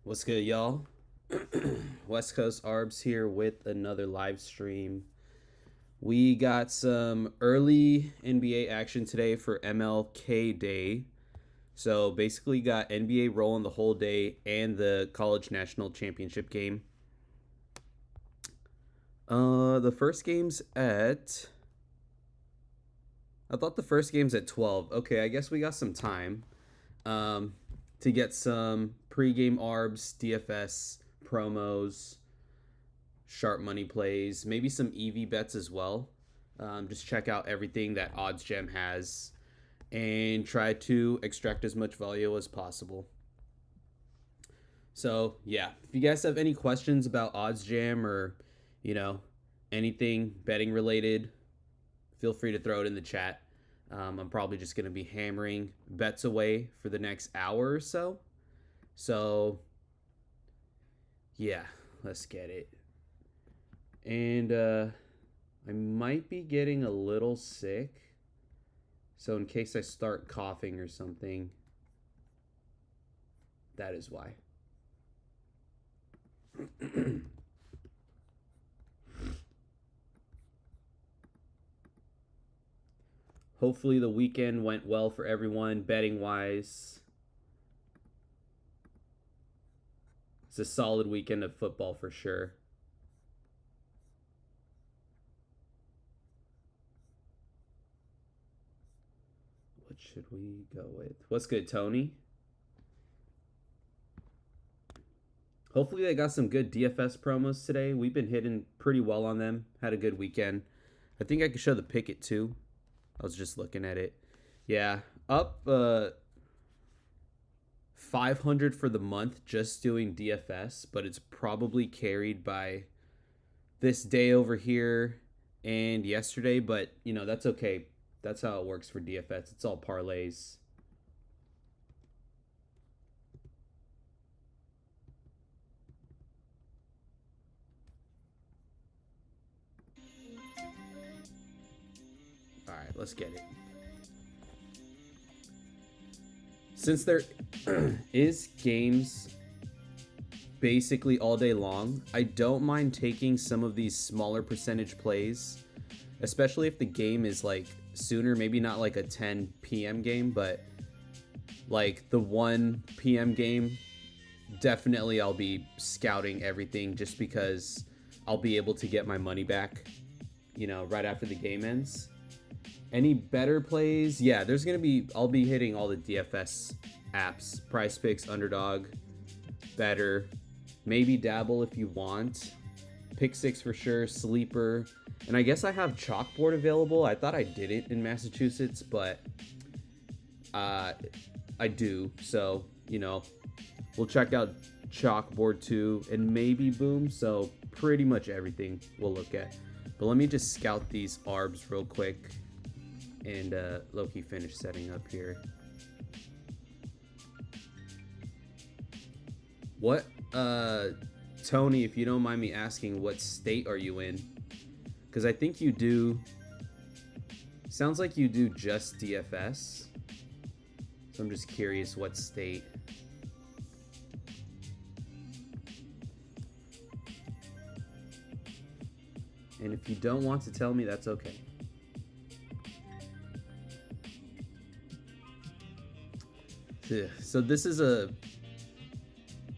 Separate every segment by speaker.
Speaker 1: What's good, y'all? West Coast Arbs here with another live stream. We got some early NBA action today for MLK Day. So basically, got NBA rolling the whole day and the College National Championship game. The first game's at. I thought the first game's at 12. Okay, I guess we got some time. Um, to get some pregame ARBs, DFS promos, sharp money plays, maybe some EV bets as well. Just check out everything that OddsJam has and try to extract as much value as possible. So, yeah, if you guys have any questions about OddsJam or, you know, anything betting related, feel free to throw it in the chat. I'm probably just going to be hammering bets away for the next hour or so. So, yeah, let's get it. And I might be getting a little sick. So, in case I start coughing or something, that is why. Hopefully, the weekend went well for everyone, betting wise. It's a solid weekend of football for sure. What should we go with? What's good, Tony? Hopefully, they got some good DFS promos today. We've been hitting pretty well on them. Had a good weekend. I think I could show the picket too. I was just looking at it. Yeah, up 500 for the month just doing DFS, but it's probably carried by this day over here and yesterday, but that's okay. That's how it works for DFS. It's all parlays. All right, let's get it. Since there is games basically all day long, I don't mind taking some of these smaller percentage plays, especially if the game is like sooner, maybe not like a 10 p.m. game, but like the 1 p.m. game. Definitely I'll be scouting everything just because I'll be able to get my money back, right after the game ends. Any better plays? Yeah, I'll be hitting all the DFS apps, Price Picks, Underdog, Better, maybe Dabble if you want, Pick Six for sure, Sleeper, and I guess I have Chalkboard available. I thought I did it in Massachusetts, but I do. So we'll check out Chalkboard too, and maybe Boom. So pretty much everything we'll look at. But let me just scout these ARBs real quick. And Loki finished setting up here. What, Tony, if you don't mind me asking, what state are you in? Because I think you do. Sounds like you do just DFS. So I'm just curious what state. And if you don't want to tell me, that's okay. So this is a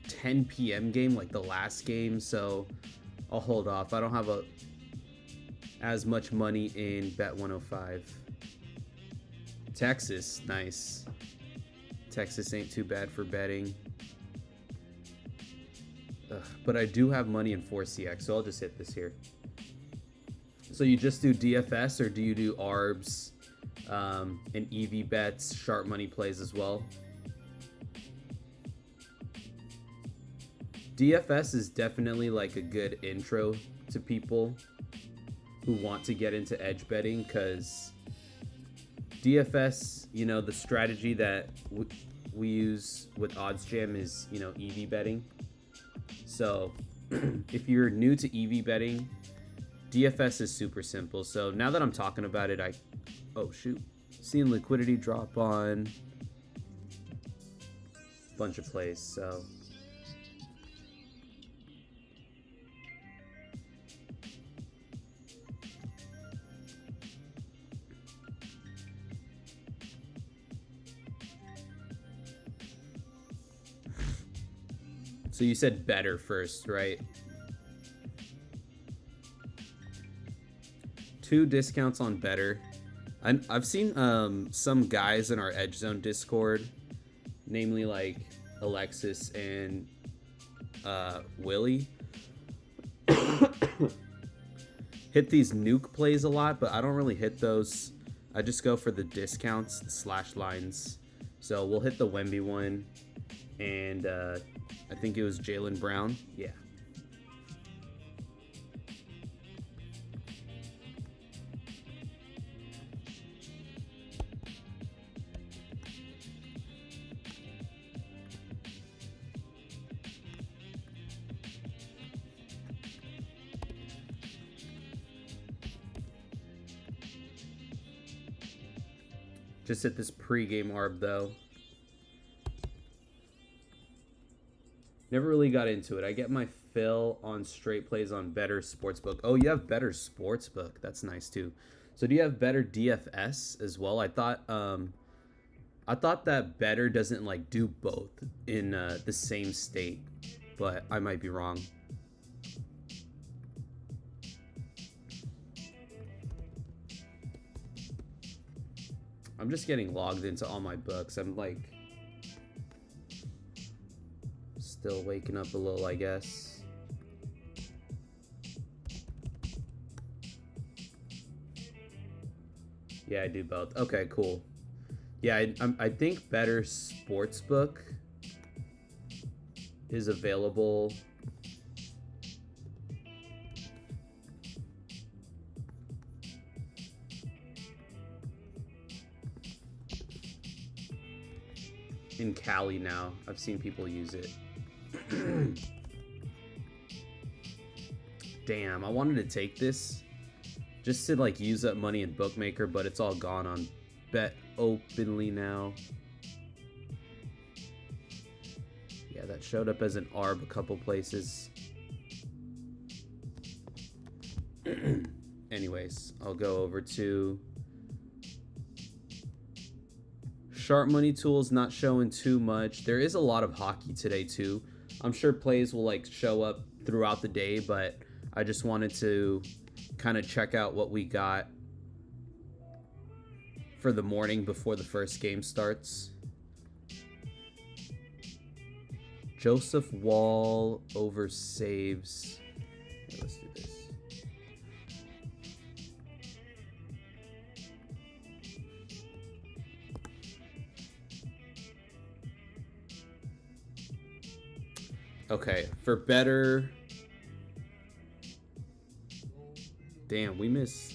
Speaker 1: 10 p.m. game, like the last game, so I'll hold off. I don't have as much money in Bet 105. Texas, nice. Texas ain't too bad for betting. But I do have money in 4CX, so I'll just hit this here. So you just do DFS, or do you do ARBs and EV bets, sharp money plays as well? DFS is definitely like a good intro to people who want to get into edge betting, because DFS, the strategy that we use with OddsJam is, EV betting. So if you're new to EV betting, DFS is super simple. So now that I'm talking about it, seeing liquidity drop on a bunch of plays. So So you said better first, right? 2 discounts on better. I've seen some guys in our Edge Zone Discord, namely like Alexis and Willie, hit these nuke plays a lot, but I don't really hit those. I just go for the discounts, the slash lines. So we'll hit the Wemby one, and I think it was Jaylen Brown. Yeah. Just hit this pregame ARB though. Never really got into it. I get my fill on straight plays on Better Sportsbook. Oh, you have Better Sportsbook. That's nice too. So do you have Better DFS as well? I thought that Better doesn't like do both in the same state, but I might be wrong. I'm just getting logged into all my books. I'm like still waking up a little, I guess. Yeah, I do both. Okay, cool. Yeah, I think Better Sportsbook is available. In Cali now. I've seen people use it. Damn, I wanted to take this just to like use up money in Bookmaker, but it's all gone on Bet Openly now. Yeah, that showed up as an ARB a couple places. Anyways, I'll go over to Sharp Money Tools, not showing too much. There is a lot of hockey today too. I'm sure plays will like show up throughout the day, but I just wanted to kind of check out what we got for the morning before the first game starts. Joseph Wall over saves. Yeah, let's do this. Okay, for better. Damn, we missed.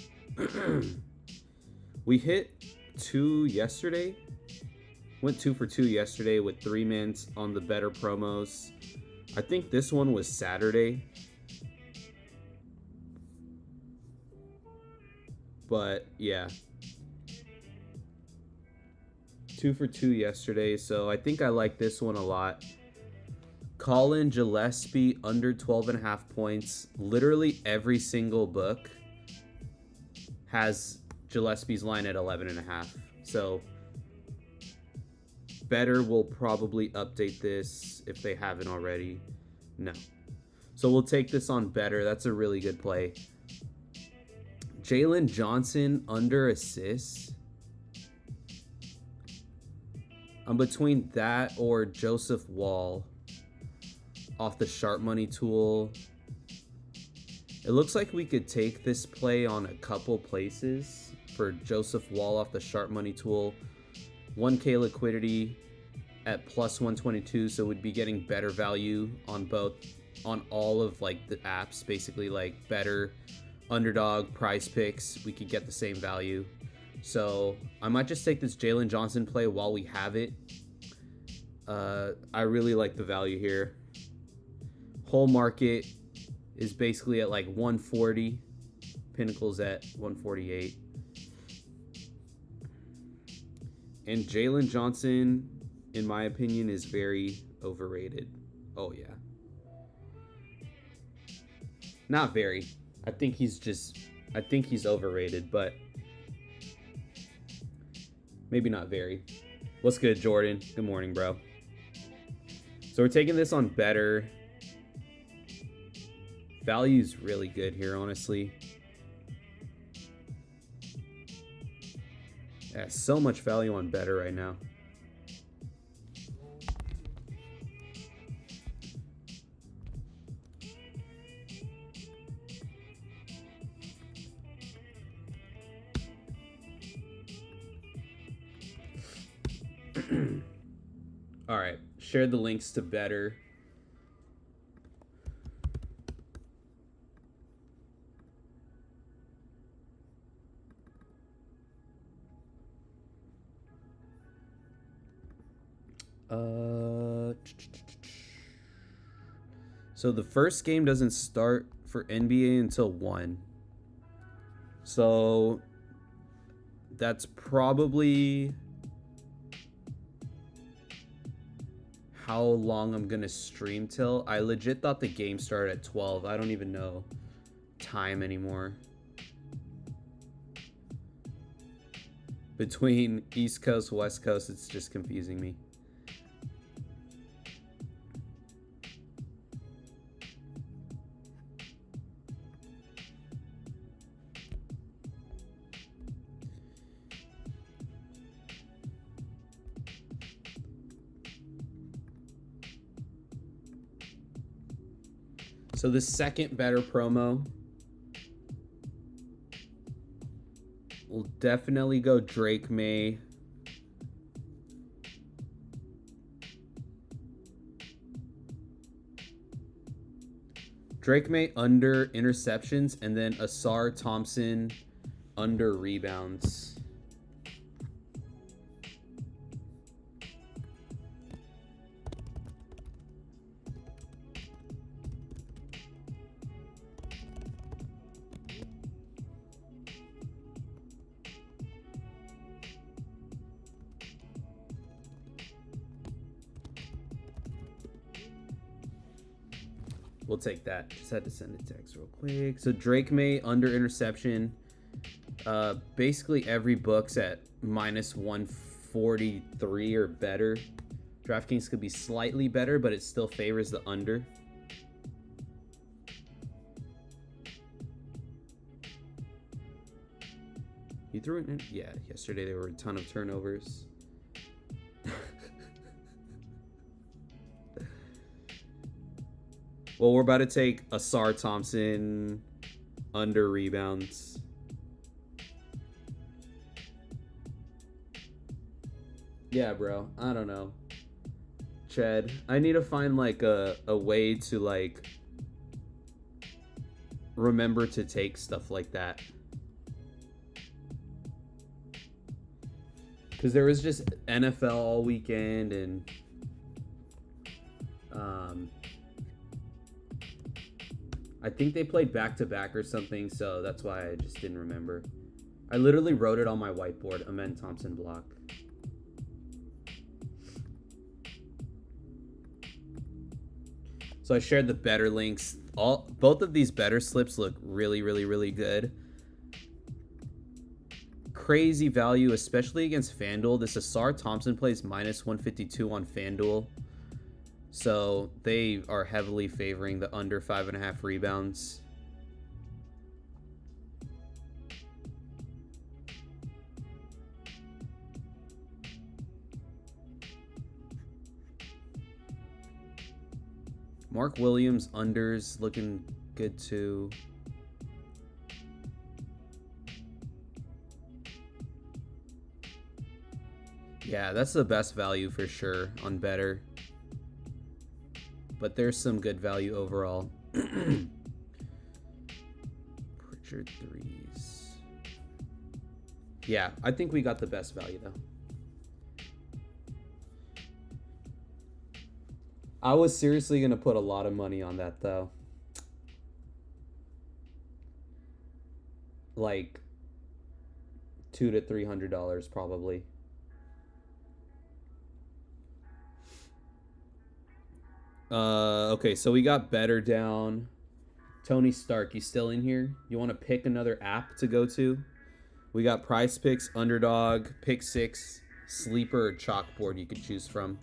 Speaker 1: We hit 2 yesterday. Went 2 for 2 yesterday with 3 mints on the better promos. I think this one was Saturday. But yeah. 2 for 2 yesterday, so I think I like this one a lot. Colin Gillespie under 12.5 points. Literally every single book has Gillespie's line at 11.5. So Better will probably update this if they haven't already. No. So we'll take this on Better. That's a really good play. Jalen Johnson under assists. I'm between that or Joseph Wall off the Sharp Money tool. It looks like we could take this play on a couple places for Joseph Wall off the Sharp Money tool. 1K liquidity at plus 122, so we'd be getting better value on both, on all of like the apps, basically like Better, Underdog, Prize Picks. We could get the same value. So I might just take this Jalen Johnson play while we have it. I really like the value here. Whole market is basically at like 140. Pinnacle's at 148. And Jalen Johnson, in my opinion, is very overrated. Oh, yeah. Not very. I think he's overrated, but maybe not very. What's good, Jordan? Good morning, bro. So So we're taking this on better. Value's really good here, honestly. Yeah, so much value on better right now. All right, share the links to better. So the first game doesn't start for NBA until 1. So that's probably how long I'm gonna stream till. I legit thought the game started at 12. I don't even know time anymore. Between East Coast, West Coast, it's just confusing me. So the second better promo will definitely go Drake May. Drake May under interceptions, and then Asar Thompson under rebounds. We'll take that. Just had to send a text real quick. So Drake May under interception. Basically every book's at minus 143 or better. DraftKings could be slightly better, but it still favors the under. He threw it in. Yeah, yesterday there were a ton of turnovers. Well, we're about to take Asar Thompson under rebounds. Yeah, bro. I don't know. Chad, I need to find like a way to like remember to take stuff like that. Because there was just NFL all weekend and I think they played back-to-back or something, so that's why I just didn't remember. I literally wrote it on my whiteboard, Amen Thompson block. So I shared the better links. Both of these better slips look really, really, really good. Crazy value, especially against FanDuel. This Asar Thompson plays minus 152 on FanDuel. So they are heavily favoring the under 5.5 rebounds. Mark Williams unders looking good too. Yeah, that's the best value for sure on better. But there's some good value overall. Pritchard threes. Yeah, I think we got the best value though. I was seriously going to put a lot of money on that though. Like $200 to $300 probably. Okay, so we got better down. Tony Stark, you still in here? You want to pick another app to go to? We got Prize Picks, Underdog, Pick 6, Sleeper, or Chalkboard you could choose from.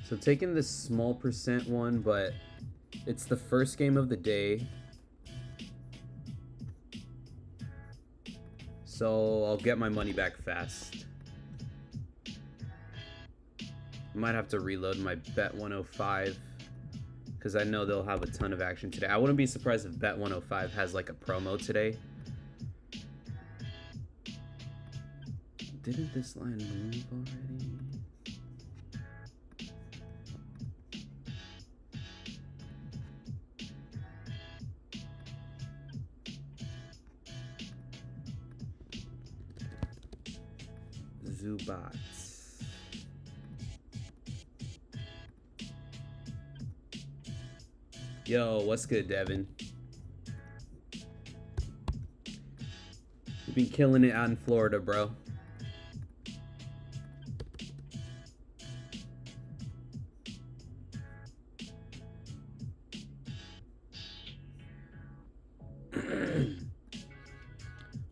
Speaker 1: So taking this small percent one, but it's the first game of the day. So I'll get my money back fast. I might have to reload my Bet 105 because I know they'll have a ton of action today. I wouldn't be surprised if Bet 105 has like a promo today. Didn't this line move already? Zubats. Yo, what's good, Devin? You've been killing it out in Florida, bro.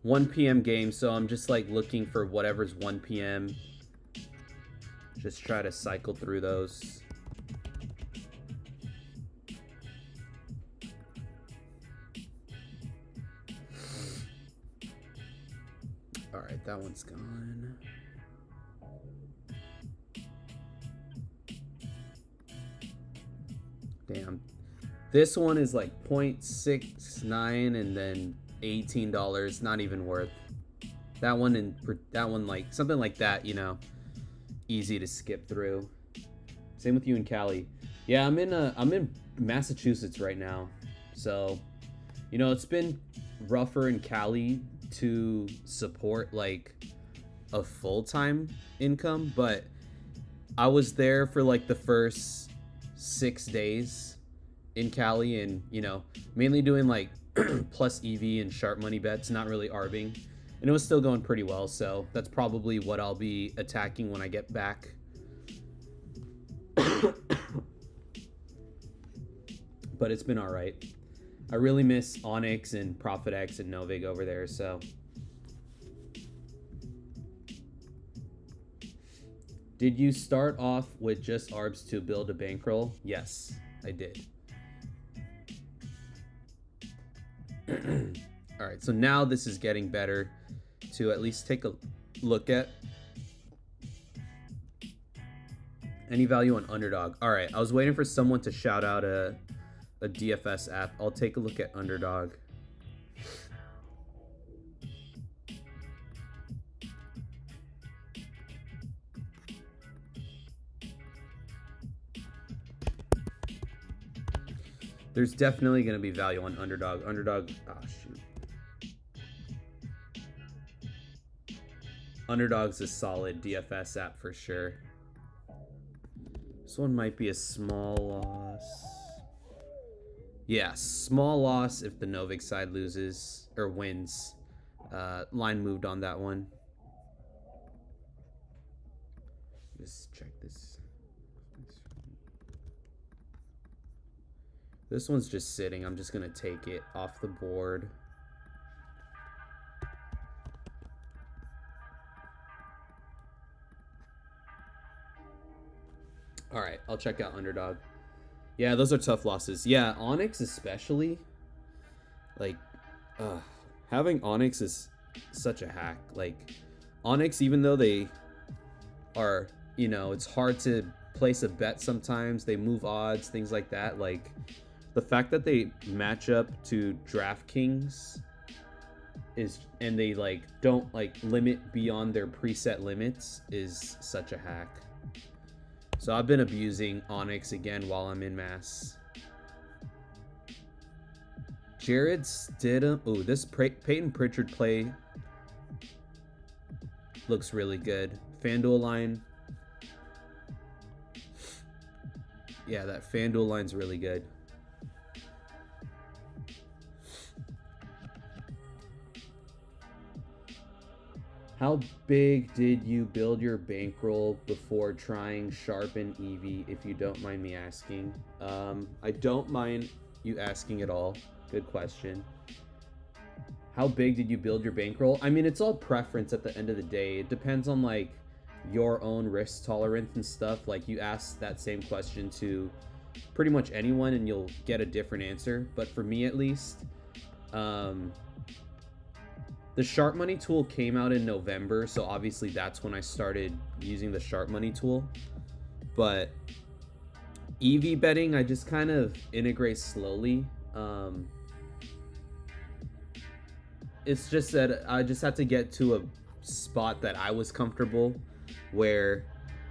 Speaker 1: One PM game, so I'm just like looking for whatever's 1 PM. Just try to cycle through those. All right, that one's gone. Damn. This one is like 0.69 and then $18, not even worth. That one and that one, like something like that, you know, easy to skip through. Same with you in Cali. Yeah, I'm in Massachusetts right now. So, you know, it's been rougher in Cali to support like a full-time income, but I was there for like the first 6 days in Cali and, you know, mainly doing like plus EV and sharp money bets, not really arbing, and it was still going pretty well. So that's probably what I'll be attacking when I get back. But it's been all right. I really miss Onyx and ProfitX and Novig over there. So did you start off with just ARBs to build a bankroll? Yes, I did. All right, so now this is getting better to at least take a look at. Any value on Underdog? All right, I was waiting for someone to shout out a DFS app. I'll take a look at Underdog. There's definitely going to be value on Underdog. Underdog, oh shoot. Underdog's a solid DFS app for sure. This one might be a small loss. Yeah, small loss if the Novik side loses or wins. Line moved on that one. Just check this. This one's just sitting. I'm just going to take it off the board. All right, I'll check out Underdog. Yeah, those are tough losses. Yeah, Onyx especially. Like, having Onyx is such a hack. Like, Onyx, even though they are, you know, it's hard to place a bet sometimes. They move odds, things like that. Like, the fact that they match up to DraftKings is, and they like don't like limit beyond their preset limits is such a hack. So I've been abusing Onyx again while I'm in Mass. Jared Stidham. Oh, this Peyton Pritchard play looks really good. FanDuel line. Yeah, that FanDuel line's really good. How big did you build your bankroll before trying Sharp and EV, if you don't mind me asking? I don't mind you asking at all. Good question. How big did you build your bankroll? I mean, it's all preference at the end of the day. It depends on like your own risk tolerance and stuff, like you ask that same question to pretty much anyone and you'll get a different answer. But for me at least, the Sharp Money tool came out in November, so obviously that's when I started using the Sharp Money tool. But EV betting, I just kind of integrate slowly. It's just that I just had to get to a spot that I was comfortable where,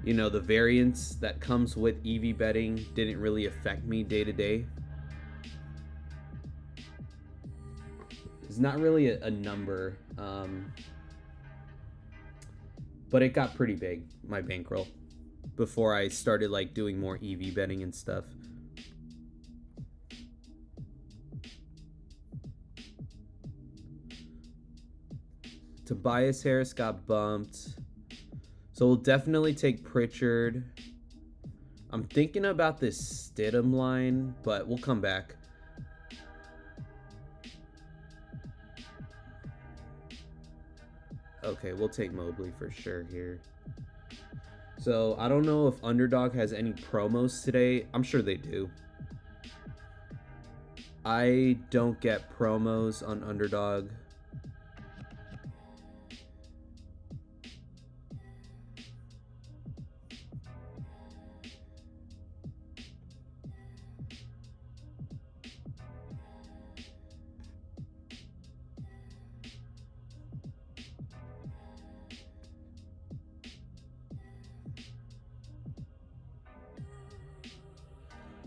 Speaker 1: you know, the variance that comes with EV betting didn't really affect me day to day. It's not really a number, but it got pretty big, my bankroll, before I started like doing more EV betting and stuff. Tobias Harris got bumped. So we'll definitely take Pritchard. I'm thinking about this Stidham line, but we'll come back. Okay, we'll take Mobley for sure here. So I don't know if Underdog has any promos today. I'm sure they do. I don't get promos on Underdog.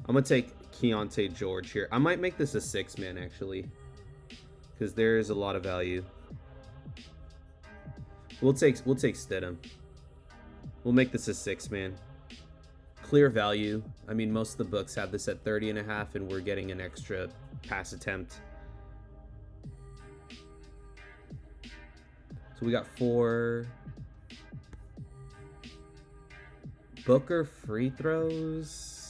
Speaker 1: I'm going to take Keontae George here. I might make this a 6-man, actually, because there is a lot of value. We'll take Stidham. We'll make this a 6-man. Clear value. I mean, most of the books have this at 30.5, and we're getting an extra pass attempt. So we got 4. Booker free throws.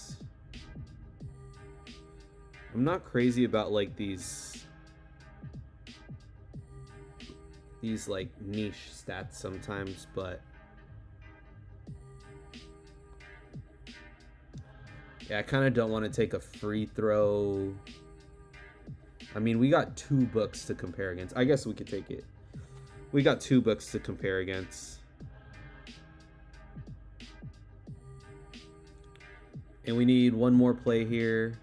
Speaker 1: I'm not crazy about like these like niche stats sometimes, but yeah, I kind of don't want to take a free throw. I mean, we got 2 books to compare against. I guess we could take it. We got 2 books to compare against. And we need one more play here.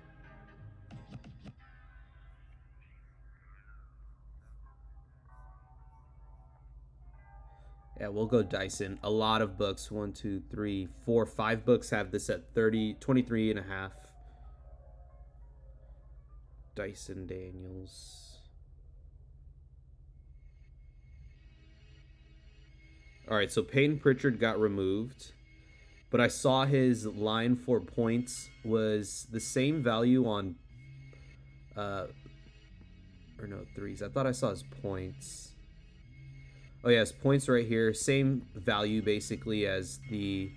Speaker 1: Yeah, we'll go Dyson. A lot of books. 1, 2, 3, 4, 5 books have this at 23.5. Dyson Daniels. All right, so Peyton Pritchard got removed, but I saw his line for points was the same value on, or no, threes. I thought I saw his points. Oh, yes, points right here. Same value, basically, as the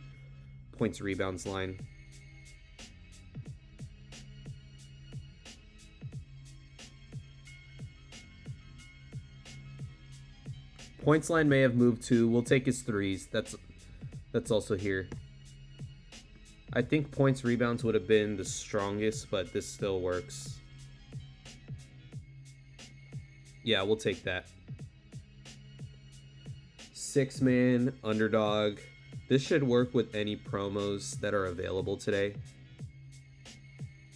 Speaker 1: points rebounds line. Points line may have moved too. We'll take his threes. That's also here. I think points rebounds would have been the strongest, but this still works. Yeah, we'll take that. 6-man Underdog. This should work with any promos that are available today.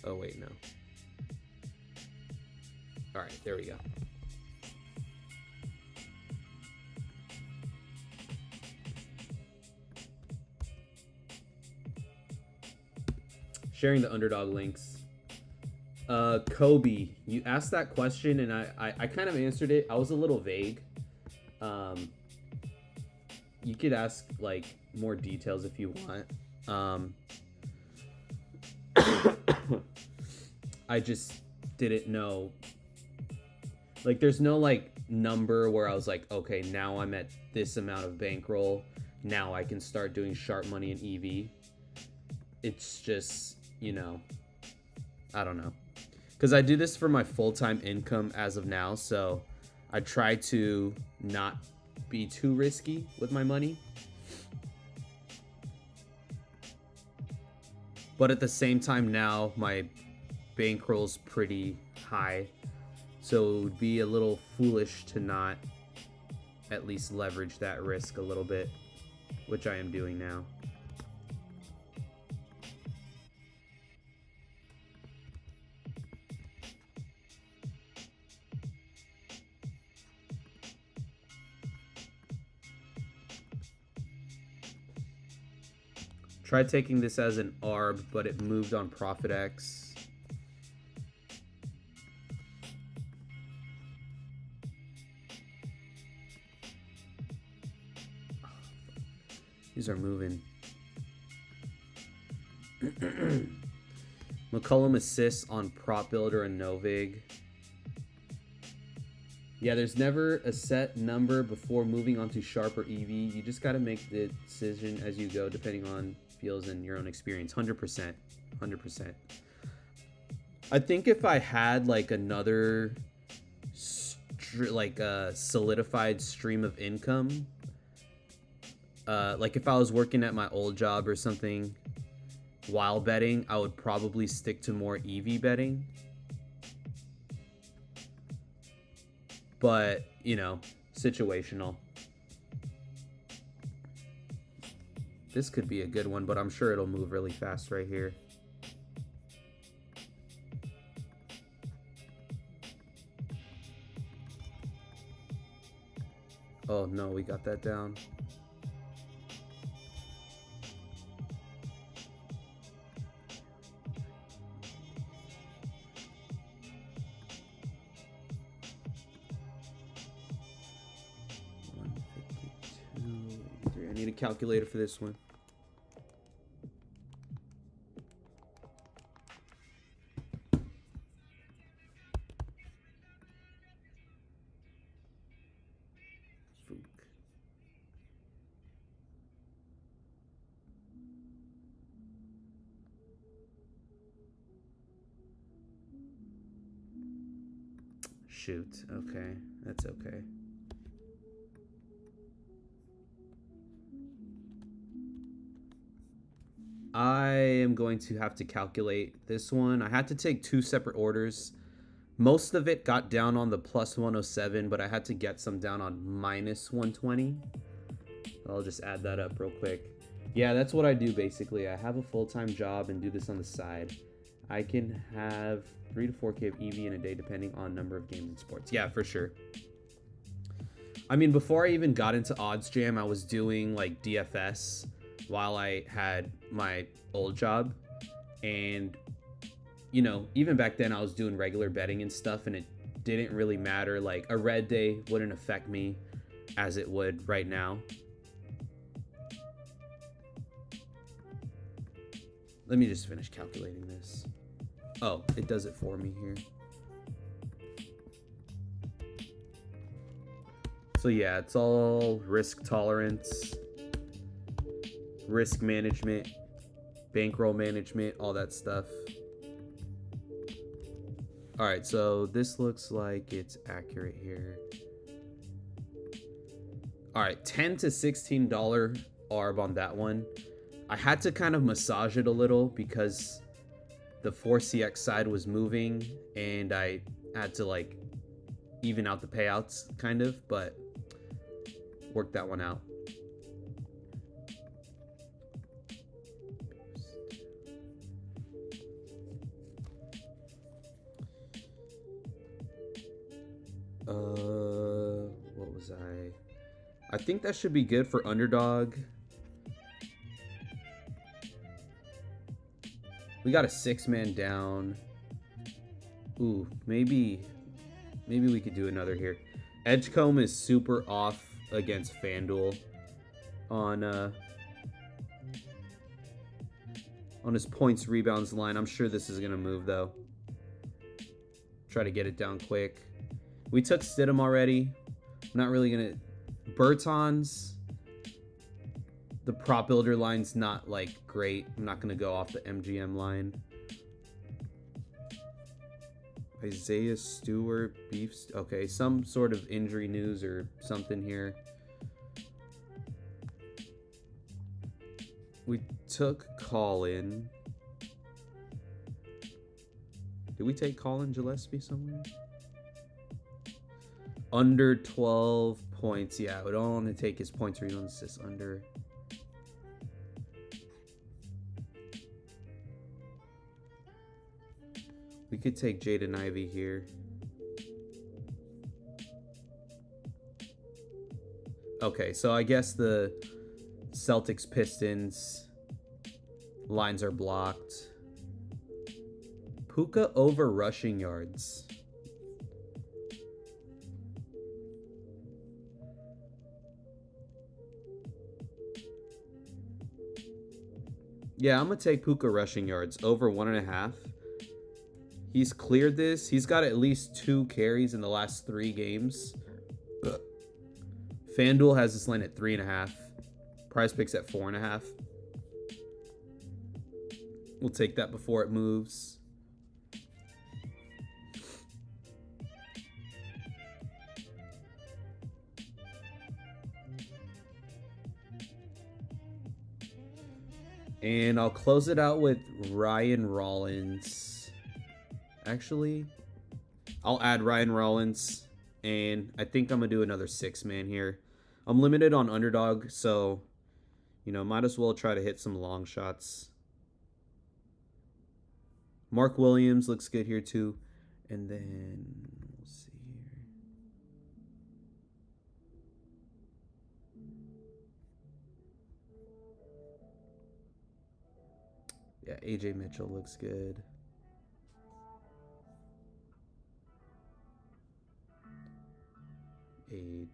Speaker 1: Oh, wait, no. All right, there we go. Sharing the Underdog links. Kobe, you asked that question and I kind of answered it. I was a little vague. You could ask like more details if you want. I just didn't know. Like, there's no like number where I was like, okay, now I'm at this amount of bankroll. Now I can start doing Sharp Money and EV. It's just, you know, I don't know. Because I do this for my full-time income as of now, so I try to not be too risky with my money. But at the same time now, my bankroll's pretty high. So it would be a little foolish to not at least leverage that risk a little bit, which I am doing now. Tried taking this as an ARB, but it moved on ProfitX. These are moving. McCollum assists on Prop Builder and Novig. Yeah, there's never a set number before moving on to Sharp or EV. You just got to make the decision as you go, depending on feels and your own experience. 100%. 100%. I think if I had like another solidified stream of income, like if I was working at my old job or something while betting, I would probably stick to more EV betting. But, you know, situational. This could be a good one, but I'm sure it'll move really fast right here. Oh no, we got that down. I need a calculator for this one. Shoot, okay, that's okay. I am going to have to calculate this one. I had to take two separate orders. Most of it got down on the plus 107, but I had to get some down on minus 120. I'll just add that up real quick. Yeah, that's what I do basically. I have a full-time job and do this on the side. I can have 3 to 4K of EV in a day depending on number of games and sports. Yeah, for sure. I mean, before I even got into OddsJam, I was doing like DFS while I had my old job. And, you know, even back then I was doing regular betting and stuff, and it didn't really matter. Like a red day wouldn't affect me as it would right now. Let me just finish calculating this. Oh, it does it for me here. So yeah, it's all risk tolerance, risk management, bankroll management, all that stuff. All right, so this looks like it's accurate here. All right, $10 to $16 ARB on that one. I had to kind of massage it a little because the 4CX side was moving and I had to like even out the payouts kind of, but worked that one out. What was I think that should be good for underdog. We got a 6-man down. Ooh, maybe we could do another here. Edgecombe is super off against FanDuel on his points rebounds line. I'm sure this is gonna move though. Try to get it down quick. We took Stidham already. I'm not really gonna. Bertans. The prop builder line's not like great. I'm not gonna go off the MGM line. Isaiah Stewart, okay, some sort of injury news or something here. We took Colin. Did we take Colin Gillespie somewhere? Under 12 points. Yeah, we don't want to take his points, rebounds, assists under. We could take Jaden Ivey here. Okay, so I guess the Celtics Pistons lines are blocked. Puka over rushing yards. Yeah, I'm going to take Puka rushing yards over 1.5. He's cleared this. He's got at least 2 carries in the last 3 games. FanDuel has this line at 3.5. Prize Picks at 4.5. We'll take that before it moves. And I'll close it out with Ryan Rollins. Actually, I'll add Ryan Rollins. And I think I'm going to do another 6-man here. I'm limited on underdog, so, you know, might as well try to hit some long shots. Mark Williams looks good here too. And then, we'll see here. Yeah, AJ Mitchell looks good. AJ.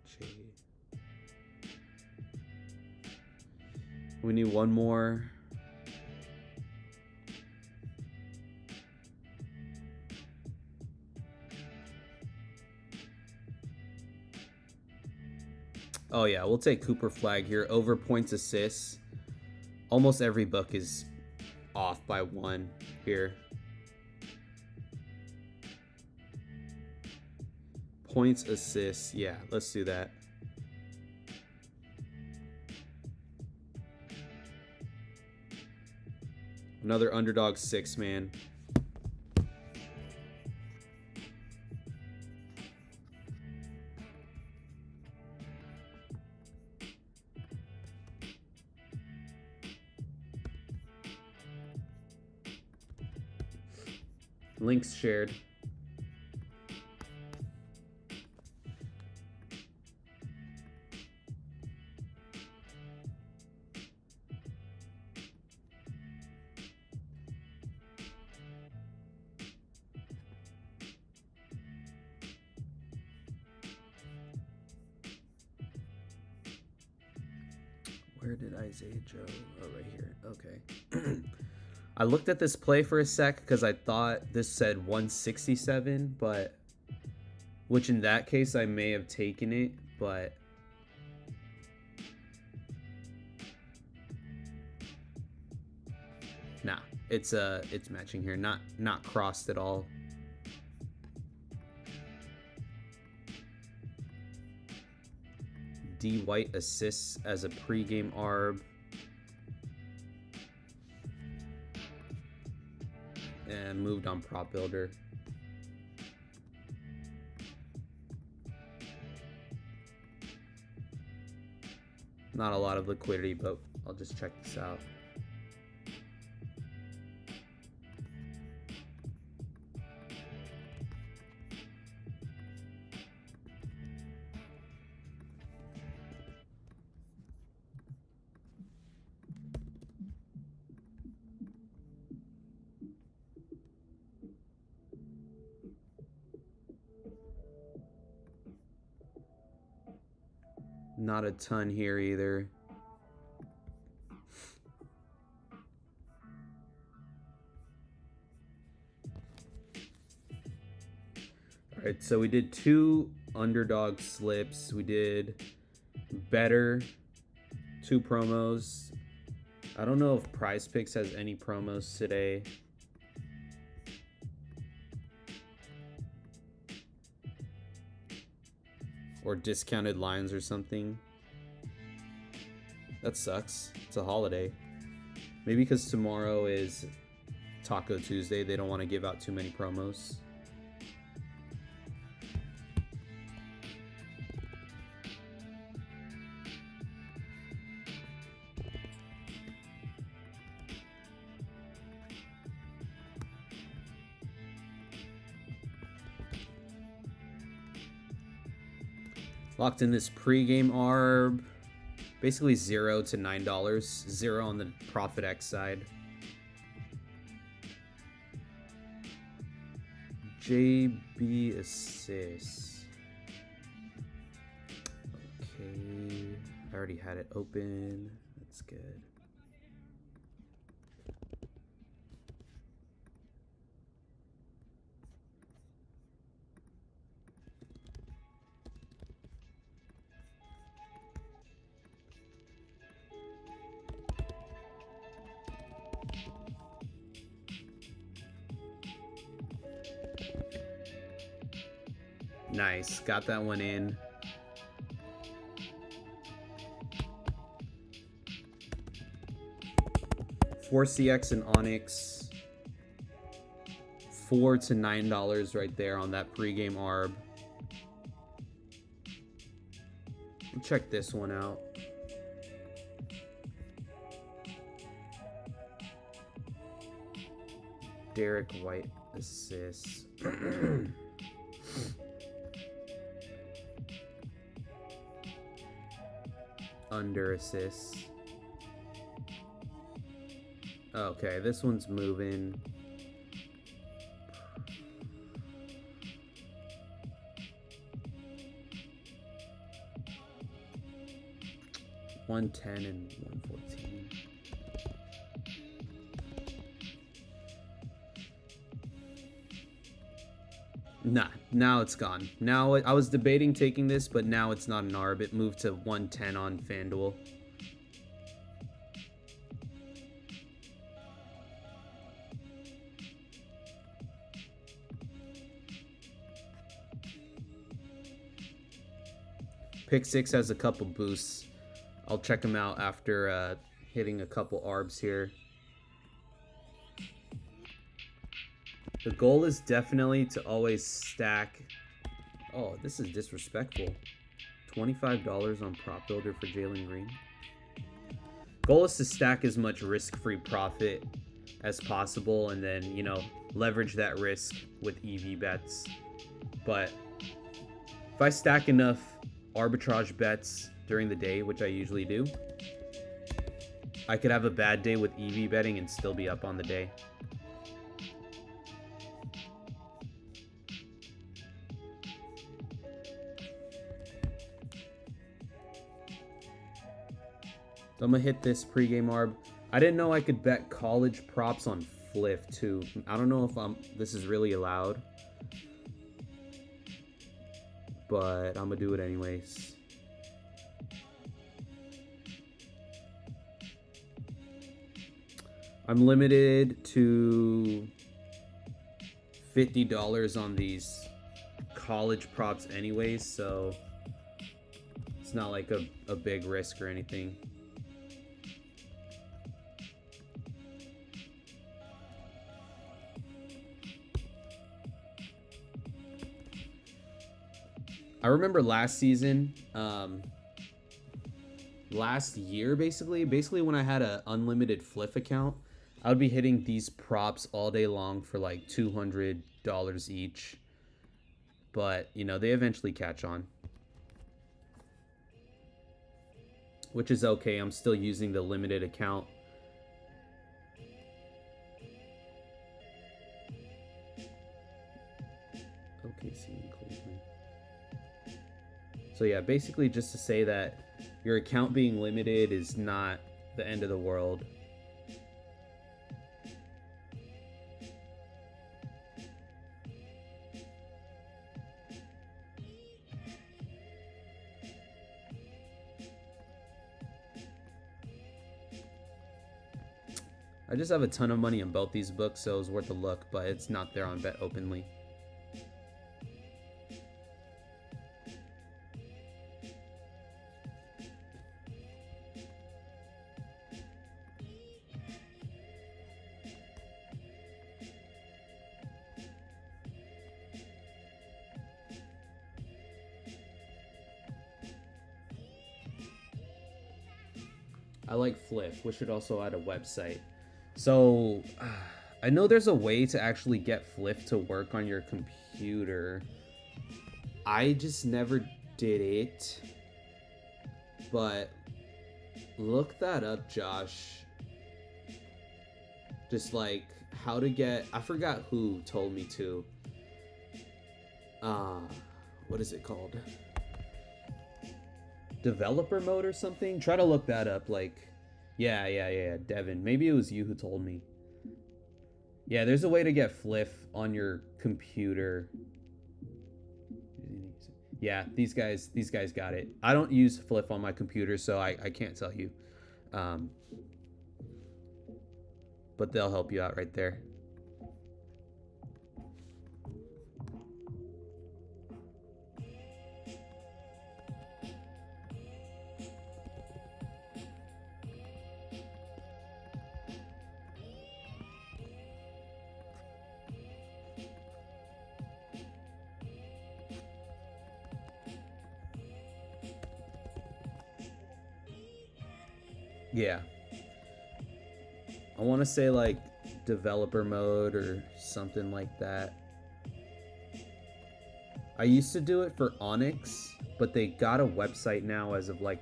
Speaker 1: We need one more. Oh yeah, we'll take Cooper Flag here over points assists. Almost every book is off by 1 here. Points, assists. Yeah, let's do that. Another underdog 6-man. Links shared. Where did Isaiah Joe? Oh, right here. Okay. I looked at this play for a sec because I thought this said 167, but which in that case I may have taken it, but nah, it's matching here, not crossed at all. D White assists as a pregame ARB. And moved on Prop Builder. Not a lot of liquidity, but I'll just check this out. Not a ton here either. All right, so we did 2 underdog slips. We did better 2 promos. I don't know if Prize Picks has any promos today. Or discounted lines or something. That sucks. It's a holiday. Maybe because tomorrow is Taco Tuesday. They don't want to give out too many promos. Locked in this pregame ARB. Basically $0 to $9. 0 on the Profit X side. JB Assist. Okay. I already had it open. That's good. Nice, got that one in. Four CX and Onyx. $4 to $9 right there on that pregame ARB. Check this one out. Derek White assists. Under assists. Okay, this one's moving. $110 and $114. Nah, now it's gone. Now I was debating taking this, but now it's not an ARB. It moved to 110 on FanDuel. Pick 6 has a couple boosts. I'll check them out after hitting a couple ARBs here. The goal is definitely to always stack. Oh, this is disrespectful. $25 on Prop Builder for Jalen Green. Goal is to stack as much risk-free profit as possible and then, you know, leverage that risk with EV bets. But if I stack enough arbitrage bets during the day, which I usually do, I could have a bad day with EV betting and still be up on the day. So I'm gonna hit this pregame ARB. I didn't know I could bet college props on Fliff too. I don't know if this is really allowed, but I'm gonna do it anyways. I'm limited to $50 on these college props anyways, so it's not like a big risk or anything. I remember last season, last year, basically when I had an unlimited Fliff account, I would be hitting these props all day long for like $200 each. But, you know, they eventually catch on. Which is okay. I'm still using the limited account. OKC and Cleveland. So yeah, basically just to say that your account being limited is not the end of the world. I just have a ton of money in both these books, so it was worth a look, but it's not there on Bet Openly. I like Fliff. We should also add a website. So, I know there's a way to actually get Fliff to work on your computer. I just never did it. But look that up, Josh. Just like how to get, I forgot who told me to. What is it called? Developer mode or something? Try to look that up. Like, yeah, Devin. Maybe it was you who told me. Yeah, there's a way to get Fliff on your computer. Yeah, these guys got it. I don't use Fliff on my computer, so I can't tell you. But they'll help you out right there. Yeah. I want to say like developer mode or something like that. I used to do it for Onyx, but they got a website now as of like,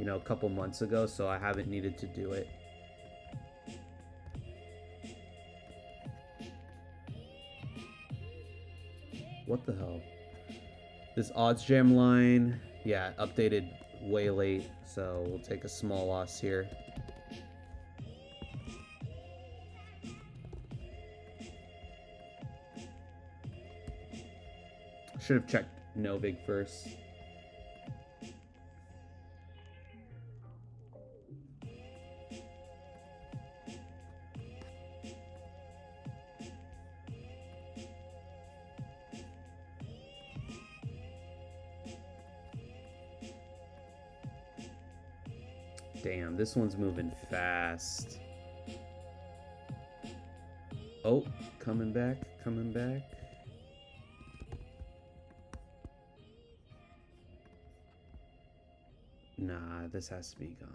Speaker 1: you know, a couple months ago, so I haven't needed to do it. What the hell? This OddsJam line, yeah, updated way late, so we'll take a small loss here. Should have checked Novig first. Damn, this one's moving fast. Oh, coming back, coming back. Nah, this has to be gone.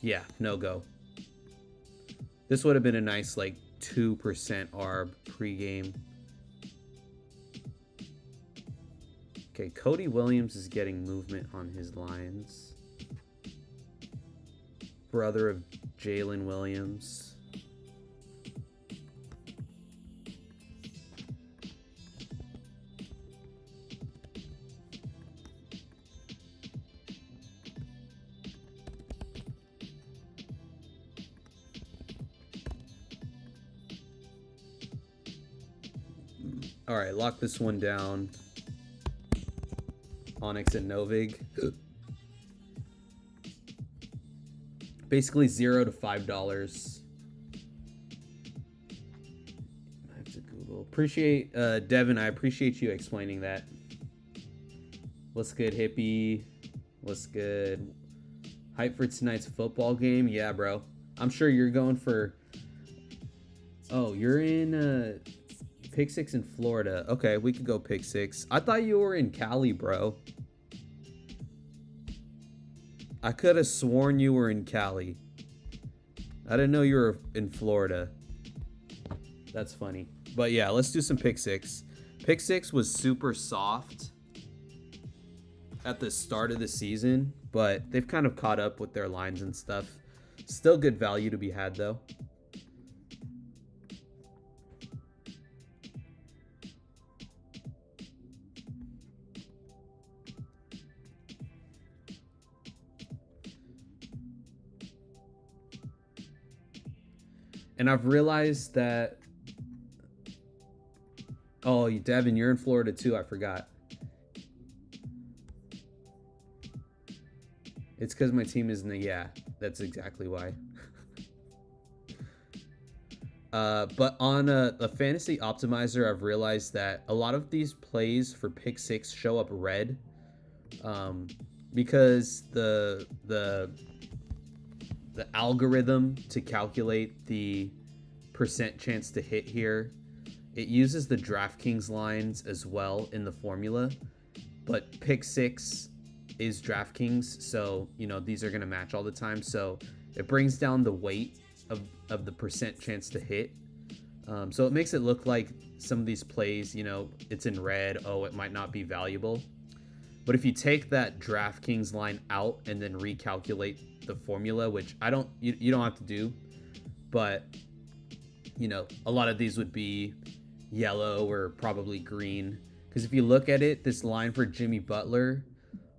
Speaker 1: Yeah, no go. This would have been a nice like 2% ARB pregame. Okay, Cody Williams is getting movement on his lines. Brother of Jalen Williams. All right, lock this one down. Onyx and Novig. Basically $0 to $5. I have to Google. Appreciate Devin. I appreciate you explaining that. What's good, hippie? What's good? Hype for tonight's football game? Yeah, bro. I'm sure you're going for. Oh, you're in Pick Six in Florida. Okay, we could go Pick Six. I thought you were in Cali, bro. I could have sworn you were in Cali. I didn't know you were in Florida. That's funny. But yeah, let's do some Pick Six. Pick Six was super soft at the start of the season, but they've kind of caught up with their lines and stuff. Still good value to be had, though. And I've realized that... Oh, Devin, you're in Florida too. I forgot. It's because my team is in the... Yeah, that's exactly why. But on a fantasy optimizer, I've realized that a lot of these plays for Pick Six show up red. Because the the algorithm to calculate the percent chance to hit here, it uses the DraftKings lines as well in the formula, but pick six is DraftKings, so you know these are going to match all the time, so it brings down the weight of the percent chance to hit. So it makes it look like some of these plays, you know, it's in red, oh, it might not be valuable. But if you take that DraftKings line out and then recalculate the formula, which you don't have to do, but you know, a lot of these would be yellow or probably green. Because if you look at it, this line for Jimmy Butler,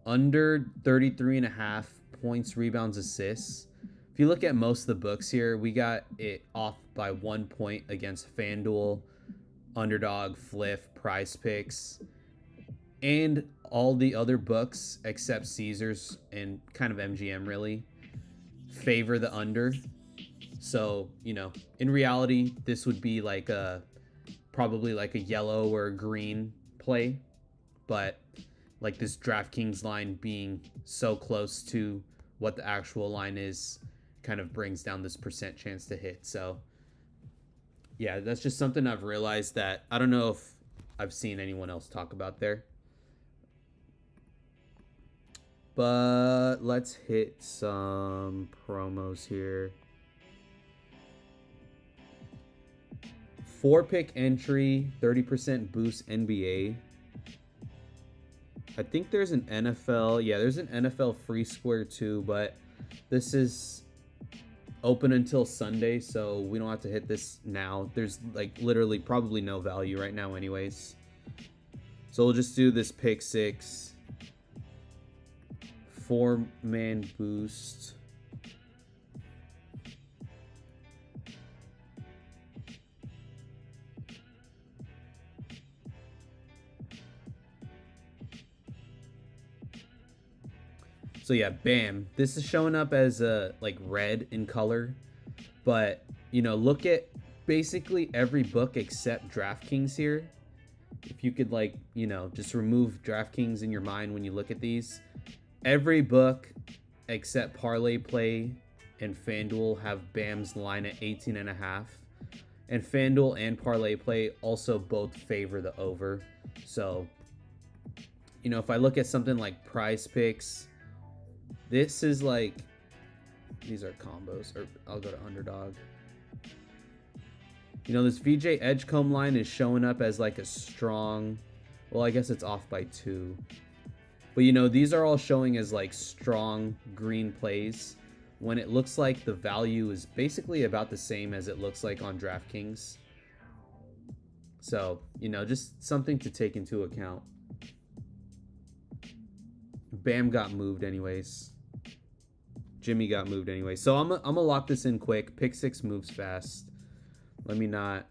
Speaker 1: under 33.5 points, rebounds, assists. If you look at most of the books here, we got it off by 1 point against FanDuel, Underdog, Fliff, Prize Picks, and all the other books except Caesars and kind of MGM really favor the under. So, you know, in reality, this would be like probably like a yellow or a green play, but like this DraftKings line being so close to what the actual line is kind of brings down this percent chance to hit. So yeah, that's just something I've realized that I don't know if I've seen anyone else talk about there. But let's hit some promos here. 4-pick entry, 30% boost NBA. I think there's an NFL. Yeah, there's an NFL free square too, but this is open until Sunday, so we don't have to hit this now. There's like literally probably no value right now anyways. So we'll just do this pick six. 4-man boost. So yeah, bam. This is showing up as like red in color, but you know, look at basically every book except DraftKings here. If you could like, you know, just remove DraftKings in your mind when you look at these. Every book except Parlay Play and FanDuel have Bam's line at 18.5. And FanDuel and Parlay Play also both favor the over. So, you know, if I look at something like Prize Picks, this is like, these are combos, or I'll go to Underdog. You know, this VJ Edgecombe line is showing up as like a strong, well, I guess it's off by 2. But you know, these are all showing as like strong green plays when it looks like the value is basically about the same as it looks like on DraftKings. So, you know, just something to take into account. Bam got moved anyways. Jimmy got moved anyway. So I'm gonna lock this in quick. Pick six moves fast. Let me not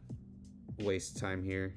Speaker 1: waste time here.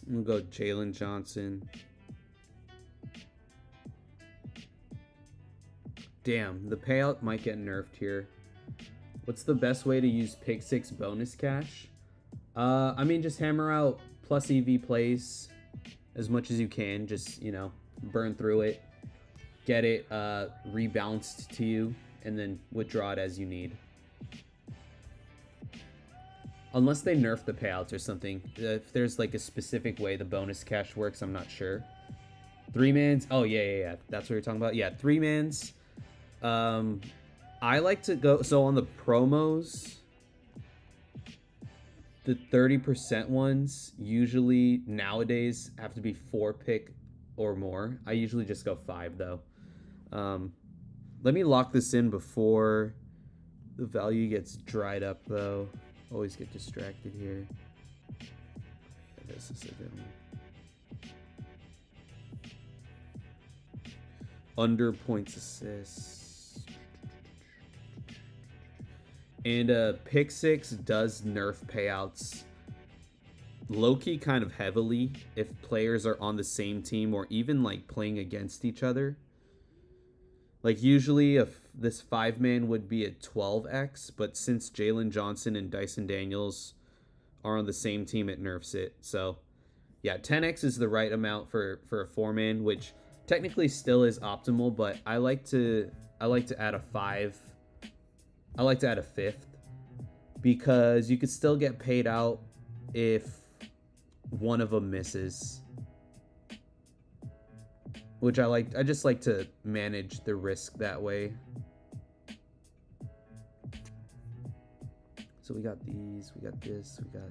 Speaker 1: I'm gonna go Jalen Johnson. Damn, the payout might get nerfed here. What's the best way to use pick six bonus cash? I mean, just hammer out plus EV plays as much as you can. Just, you know, burn through it, get it rebounced to you, and then withdraw it as you need. Unless they nerf the payouts or something. If there's like a specific way the bonus cash works, I'm not sure. 3-mans. Oh, yeah. That's what you're talking about. Yeah, 3-mans. I like to go... So on the promos, the 30% ones usually nowadays have to be 4-pick or more. I usually just go 5, though. Let me lock this in before the value gets dried up, though. Always get distracted here. This is a good one. Under points assists. And pick six does nerf payouts low-key kind of heavily if players are on the same team or even like playing against each other. Like usually if this 5-man would be a 12x, but since Jalen Johnson and Dyson Daniels are on the same team, it nerfs it. So yeah, 10x is the right amount for a 4-man, which technically still is optimal, but I like to add a 5. I like to add a 5th because you could still get paid out if one of them misses. Which I just like to manage the risk that way. So we got these, we got this, we got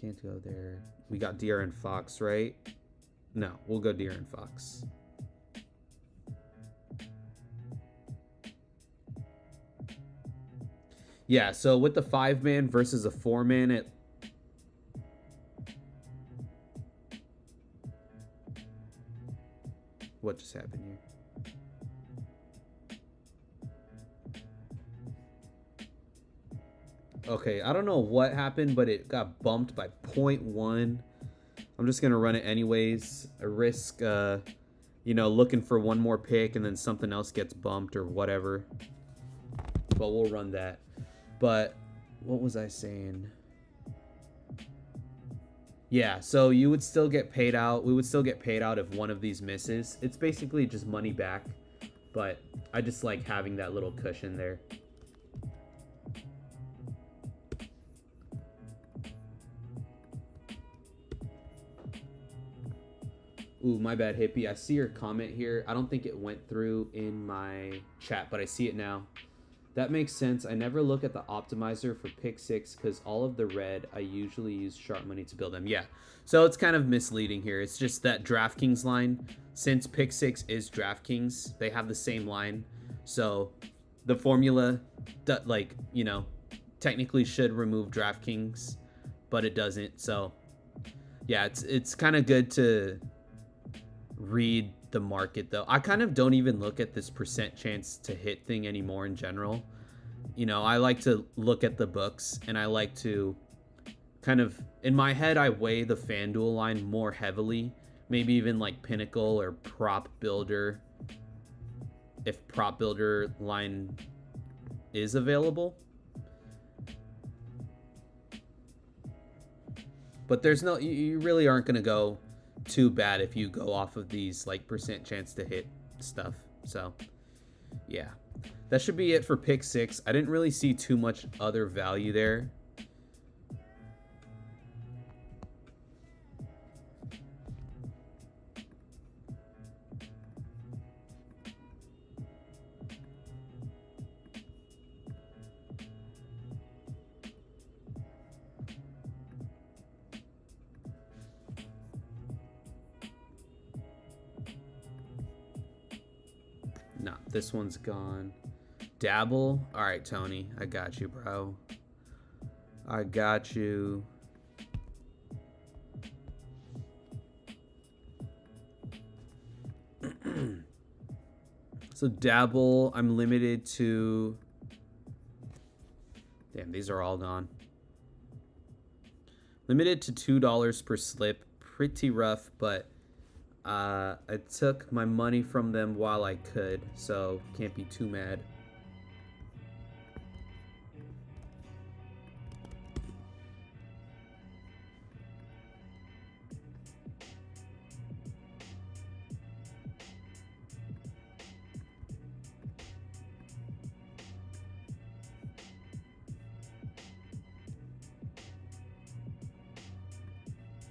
Speaker 1: can't go there. We got Deer and Fox, right? No, we'll go Deer and Fox. Yeah, so with the 5-man versus a 4-man, it what just happened here? Okay, I don't know what happened, but it got bumped by 0.1. I'm just gonna run it anyways. I risk, you know, looking for one more pick and then something else gets bumped or whatever. But we'll run that. But what was I saying? Yeah, so you would still get paid out. We would still get paid out if one of these misses. It's basically just money back, but I just like having that little cushion there. Ooh, my bad, Hippie. I see your comment here. I don't think it went through in my chat, but I see it now. That makes sense. I never look at the optimizer for pick six because all of the red, I usually use sharp money to build them. Yeah, so it's kind of misleading here. It's just that DraftKings line, since pick six is DraftKings, they have the same line. So the formula, that, like, you know, technically should remove DraftKings, but it doesn't. So yeah, it's kind of good to read the market though. I kind of don't even look at this percent chance to hit thing anymore in general. You know, I like to look at the books and I like to kind of, in my head, I weigh the FanDuel line more heavily, maybe even like Pinnacle or Prop Builder, if Prop Builder line is available. But there's no, you really aren't going to go too bad if you go off of these like percent chance to hit stuff. So yeah, that should be it for pick six. I didn't really see too much other value there. No, this one's gone. Dabble. All right, Tony, I got you, bro. I got you. So Dabble, I'm limited to... Damn, these are all gone. Limited to $2 per slip. Pretty rough, but I took my money from them while I could, so can't be too mad.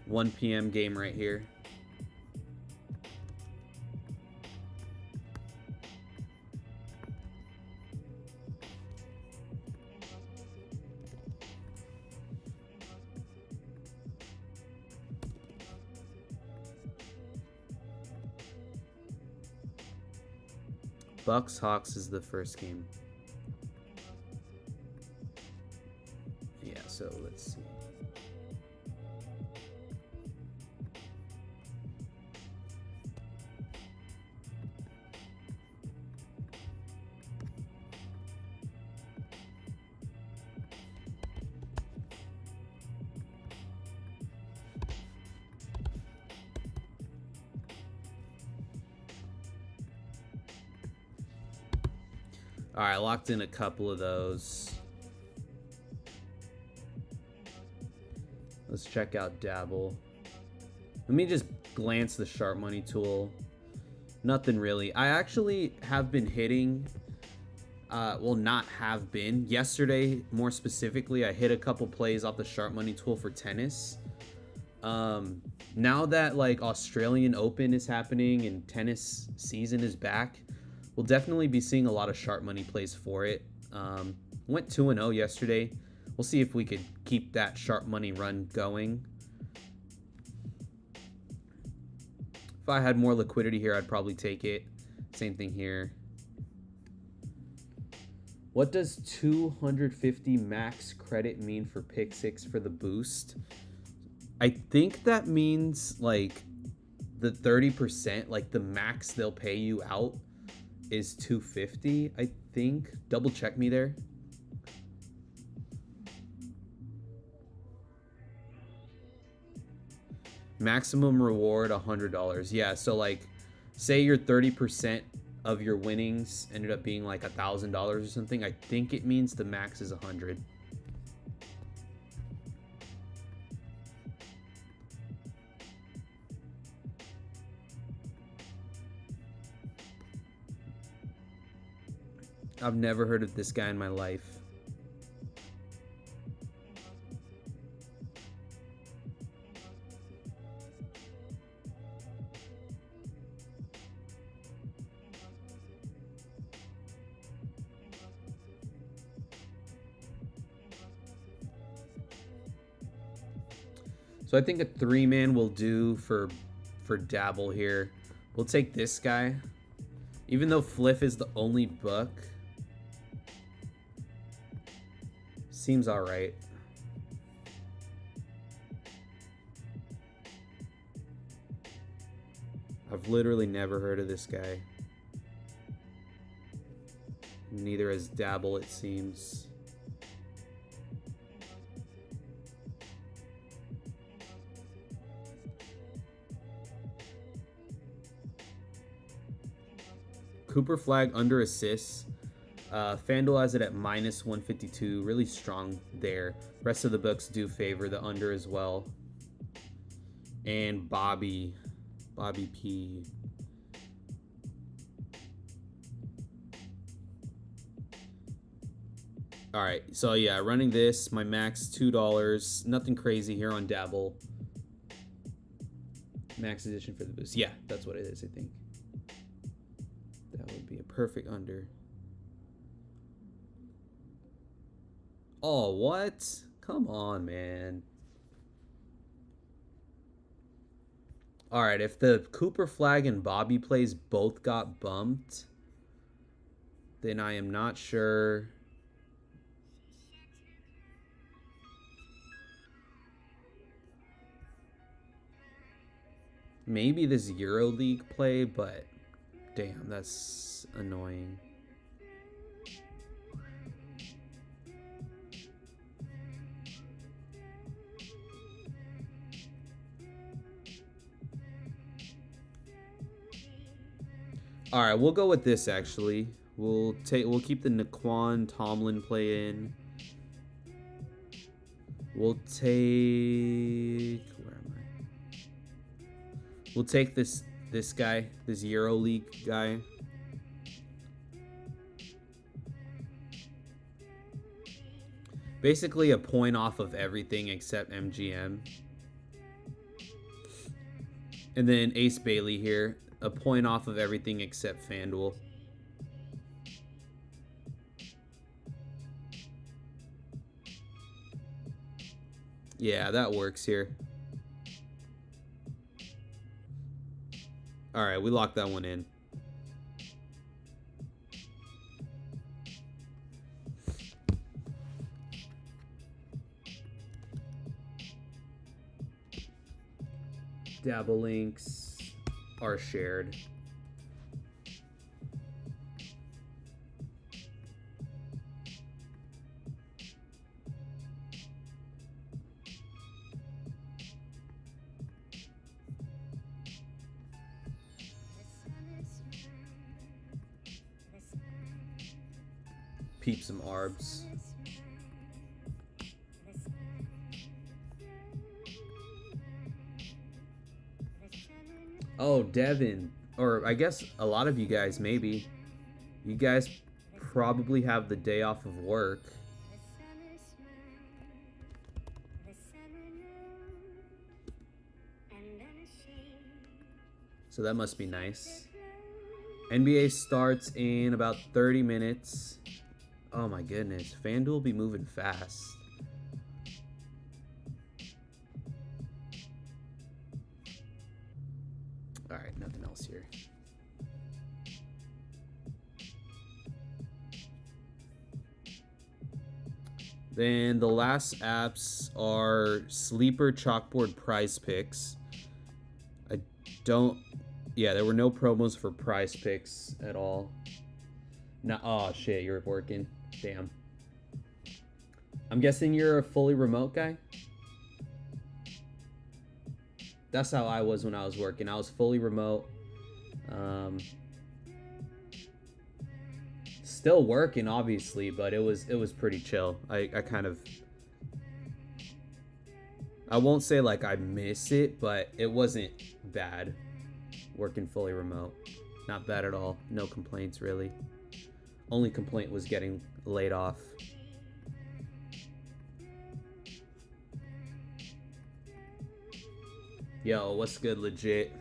Speaker 1: $1 p.m. game right here. Bucks Hawks is the first game. Yeah, so let's see. All right, locked in a couple of those. Let's check out Dabble. Let me just glance the sharp money tool. Nothing really. I actually have been hitting, well, not have been. Yesterday, more specifically, I hit a couple plays off the sharp money tool for tennis. Now that like Australian Open is happening and tennis season is back, we'll definitely be seeing a lot of sharp money plays for it. Went 2-0 yesterday. We'll see if we could keep that sharp money run going. If I had more liquidity here, I'd probably take it. Same thing here. What does 250 max credit mean for pick six for the boost? I think that means like the 30%, like the max they'll pay you out is 250, I think. Double check me there. Maximum reward $100. Yeah, so like say your 30% of your winnings ended up being like $1,000 or something. I think it means the max is 100. I've never heard of this guy in my life. So I think a 3-man will do for Dabble here. We'll take this guy. Even though Fliff is the only book, seems all right. I've literally never heard of this guy. Neither has Dabble, it seems. Cooper Flag under assists. FanDuel has it at minus 152. Really strong there. Rest of the books do favor the under as well. And Bobby P. All right, so yeah, running this, my max $2. Nothing crazy here on Dabble. Max edition for the boost. Yeah, that's what it is, I think. That would be a perfect under. Oh, what? Come on, man. All right, if the Cooper Flag and Bobby plays both got bumped, then I am not sure. Maybe this EuroLeague play, but damn, that's annoying. All right, we'll go with this actually. We'll keep the Naquan Tomlin play in. We'll take, where am I? We'll take this guy, this EuroLeague guy. Basically a point off of everything except MGM. And then Ace Bailey here, a point off of everything except FanDuel. Yeah, that works here. All right, we locked that one in. Dabble links are shared. peep some arbs. Oh, Devin, or I guess a lot of you guys, maybe. You guys probably have the day off of work. So that must be nice. NBA starts in about 30 minutes. Oh my goodness, FanDuel be moving fast. All right, nothing else here. Then the last apps are Sleeper, Chalkboard, Prize Picks. I don't... Yeah, there were no promos for Prize Picks at all. No, oh shit, you're working. Damn. I'm guessing you're a fully remote guy? That's how I was when I was working. I was fully remote. Still working, obviously, but it was pretty chill. I kind of... I won't say like I miss it, but it wasn't bad. Working fully remote. Not bad at all. No complaints, really. Only complaint was getting laid off. Yo, what's good, legit?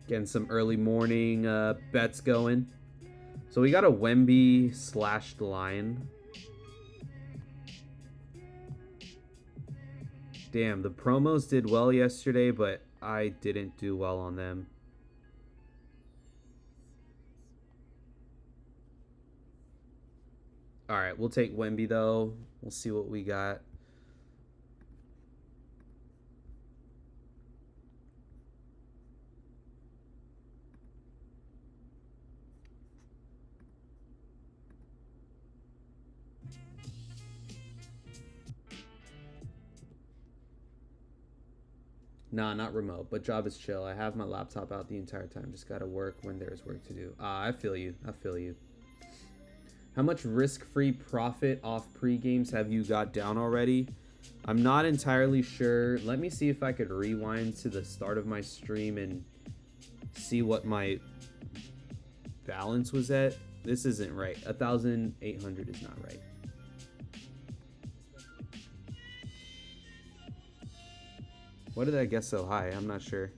Speaker 1: Getting some early morning bets going. So we got a Wemby slashed line. Damn, the promos did well yesterday, but I didn't do well on them. All right, we'll take Wemby, though. We'll see what we got. Nah, not remote, but job is chill. I have my laptop out the entire time. Just gotta work when there's work to do. I feel you. I feel you. How much risk-free profit off pre-games have you got down already? I'm not entirely sure. Let me see if I could rewind to the start of my stream and see what my balance was at. This isn't right. 1,800 is not right. What did I guess so high? I'm not sure.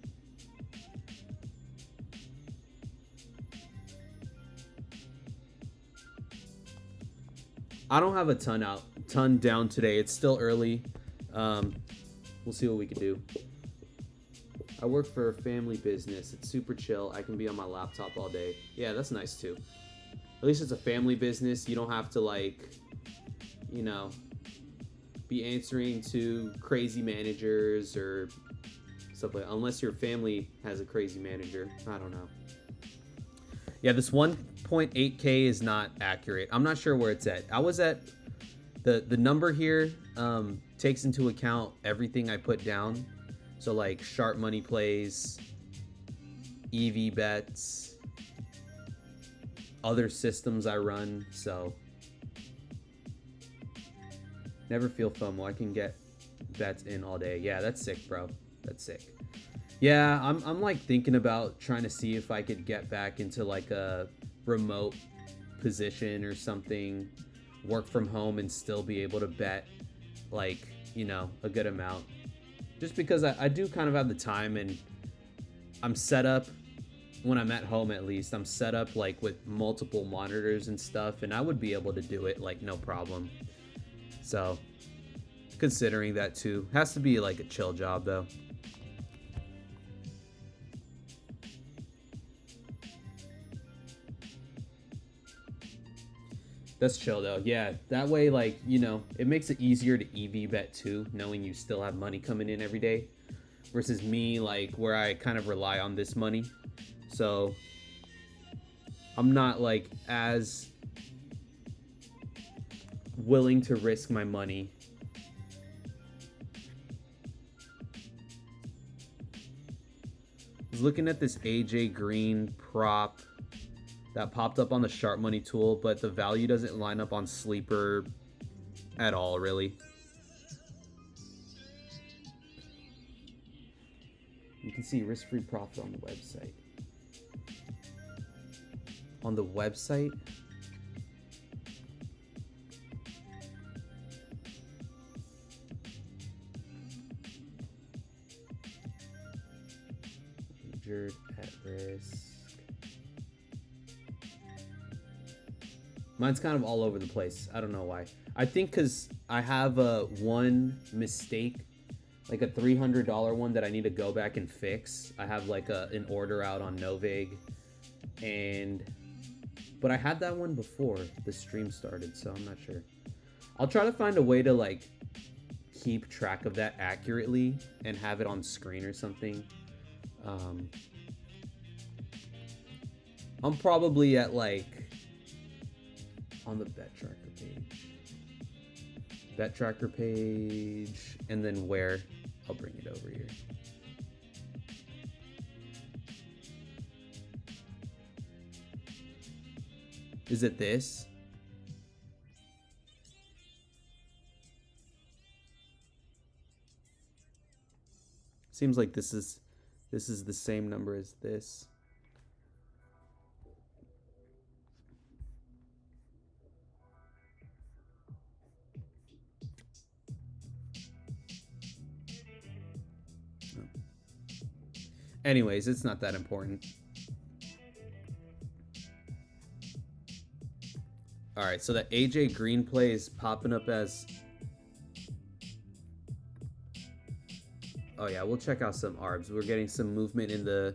Speaker 1: I don't have a ton down today. It's still early. We'll see what we can do. I work for a family business. It's super chill. I can be on my laptop all day. Yeah, that's nice too. At least it's a family business. You don't have to, like, you know, be answering to crazy managers or stuff like that. Unless your family has a crazy manager. I don't know. Yeah, this 1.8K is not accurate. I'm not sure where it's at. I was at... The number here takes into account everything I put down. So, like, sharp money plays, EV bets, other systems I run, so... Never feel FOMO. I can get bets in all day. Yeah, that's sick, bro. That's sick. Yeah, I'm like thinking about trying to see if I could get back into like a remote position or something, work from home and still be able to bet like, you know, a good amount. Just because I do kind of have the time, and I'm set up when I'm at home, at least I'm set up like with multiple monitors and stuff, and I would be able to do it like no problem. So, considering that too. Has to be like a chill job though. That's chill though. Yeah, that way, like, you know, it makes it easier to EV bet too, knowing you still have money coming in every day. Versus me, like, where I kind of rely on this money. So, I'm not like as willing to risk my money. I was looking at this AJ Green prop. that popped up on the Sharp Money tool, but the value doesn't line up on Sleeper at all, really. You can see risk-free profit on the website. On the website? Injured, at risk. Mine's kind of all over the place. I don't know why. I think because I have one mistake, like a $300 one that I need to go back and fix. I have like an order out on Novig, but I had that one before the stream started, so I'm not sure. I'll try to find a way to like keep track of that accurately and have it on screen or something. I'm probably at like on the bet tracker page, and then where I'll bring it over here. Is it this? Seems like this is the same number as this. Anyways, it's not that important. All right, so that AJ Green play is popping up as... Oh yeah, we'll check out some ARBs. We're getting some movement in the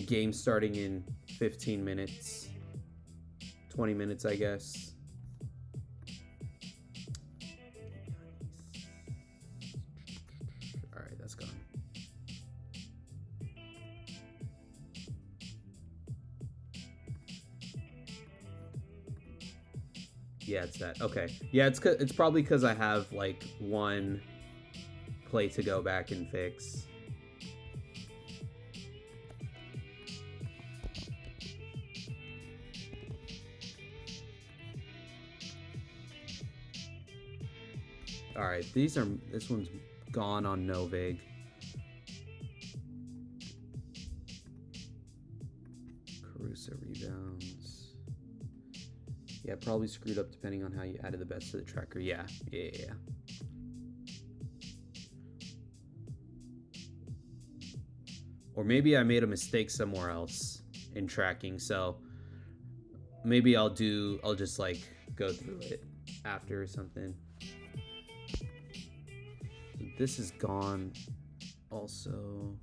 Speaker 1: game starting in 15 minutes. 20 minutes, I guess. All right, that's gone. Yeah, it's that. Okay. Yeah, it's probably because I have like one play to go back and fix. All right, this one's gone on Novig. Caruso rebounds. Yeah, probably screwed up depending on how you added the bets to the tracker. Yeah. Or maybe I made a mistake somewhere else in tracking, so maybe I'll just like go through it after or something. So this is gone also.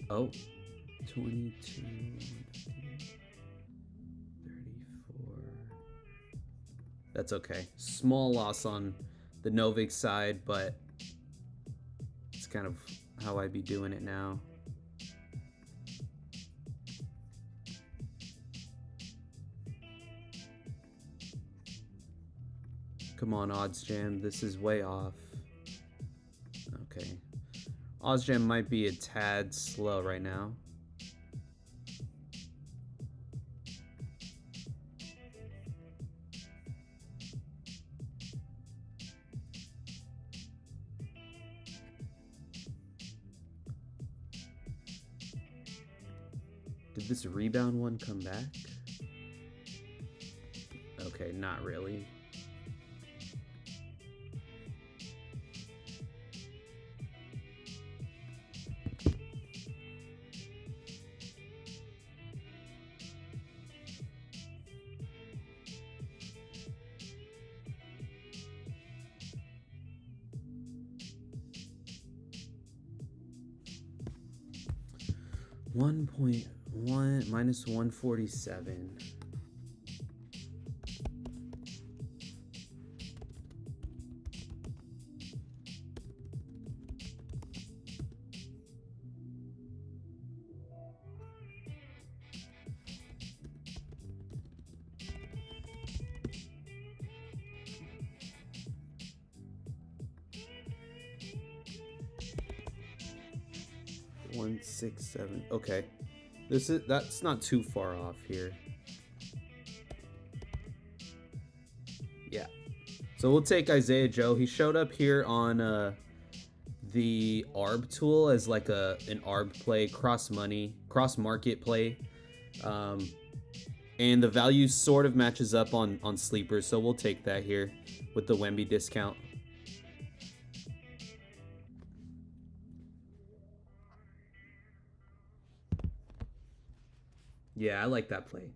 Speaker 1: Oh, 22, 34. That's okay. Small loss on the Novig side, but it's kind of how I'd be doing it now. Come on, OddsJam. This is way off. Okay. OddsJam might be a tad slow right now. Did this rebound one come back? Okay, not really. -147. 167. Okay. That's not too far off here. Yeah. So we'll take Isaiah Joe. He showed up here on the ARB tool as like an ARB play, cross market play. And the value sort of matches up on sleepers, so we'll take that here with the Wemby discount. Yeah, I like that play.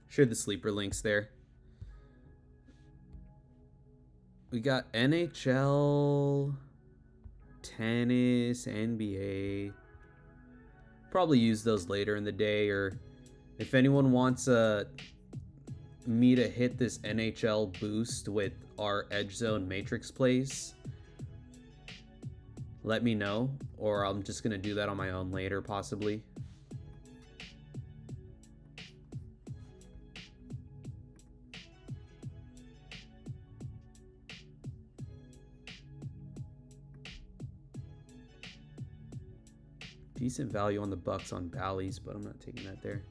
Speaker 1: Share the sleeper links there. We got NHL, tennis, NBA. Probably use those later in the day, or if anyone wants me to hit this NHL boost with our Edge Zone Matrix plays, let me know, or I'm just gonna do that on my own later, possibly. Decent value on the Bucks on Bally's, but I'm not taking that there.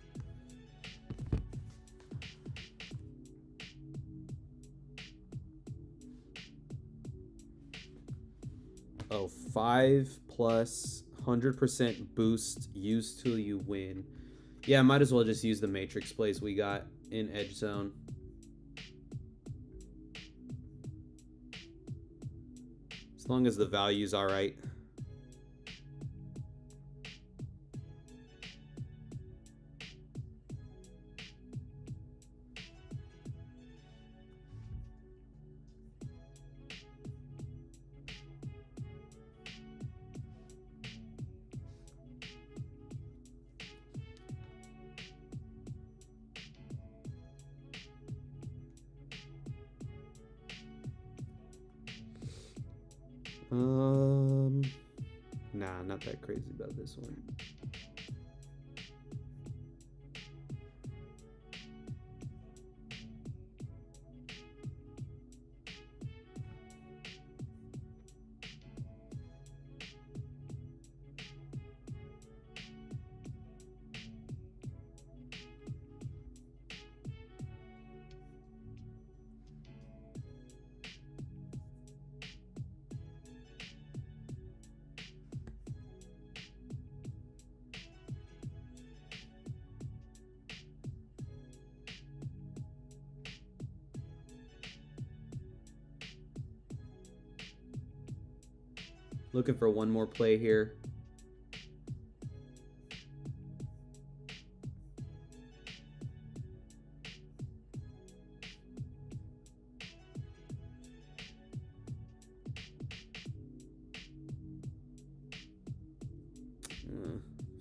Speaker 1: Oh, 5 plus 100% boost used till you win. Yeah, might as well just use the Matrix plays we got in Edge Zone. As long as the value's all right. Nah, not that crazy about this one. Looking for one more play here.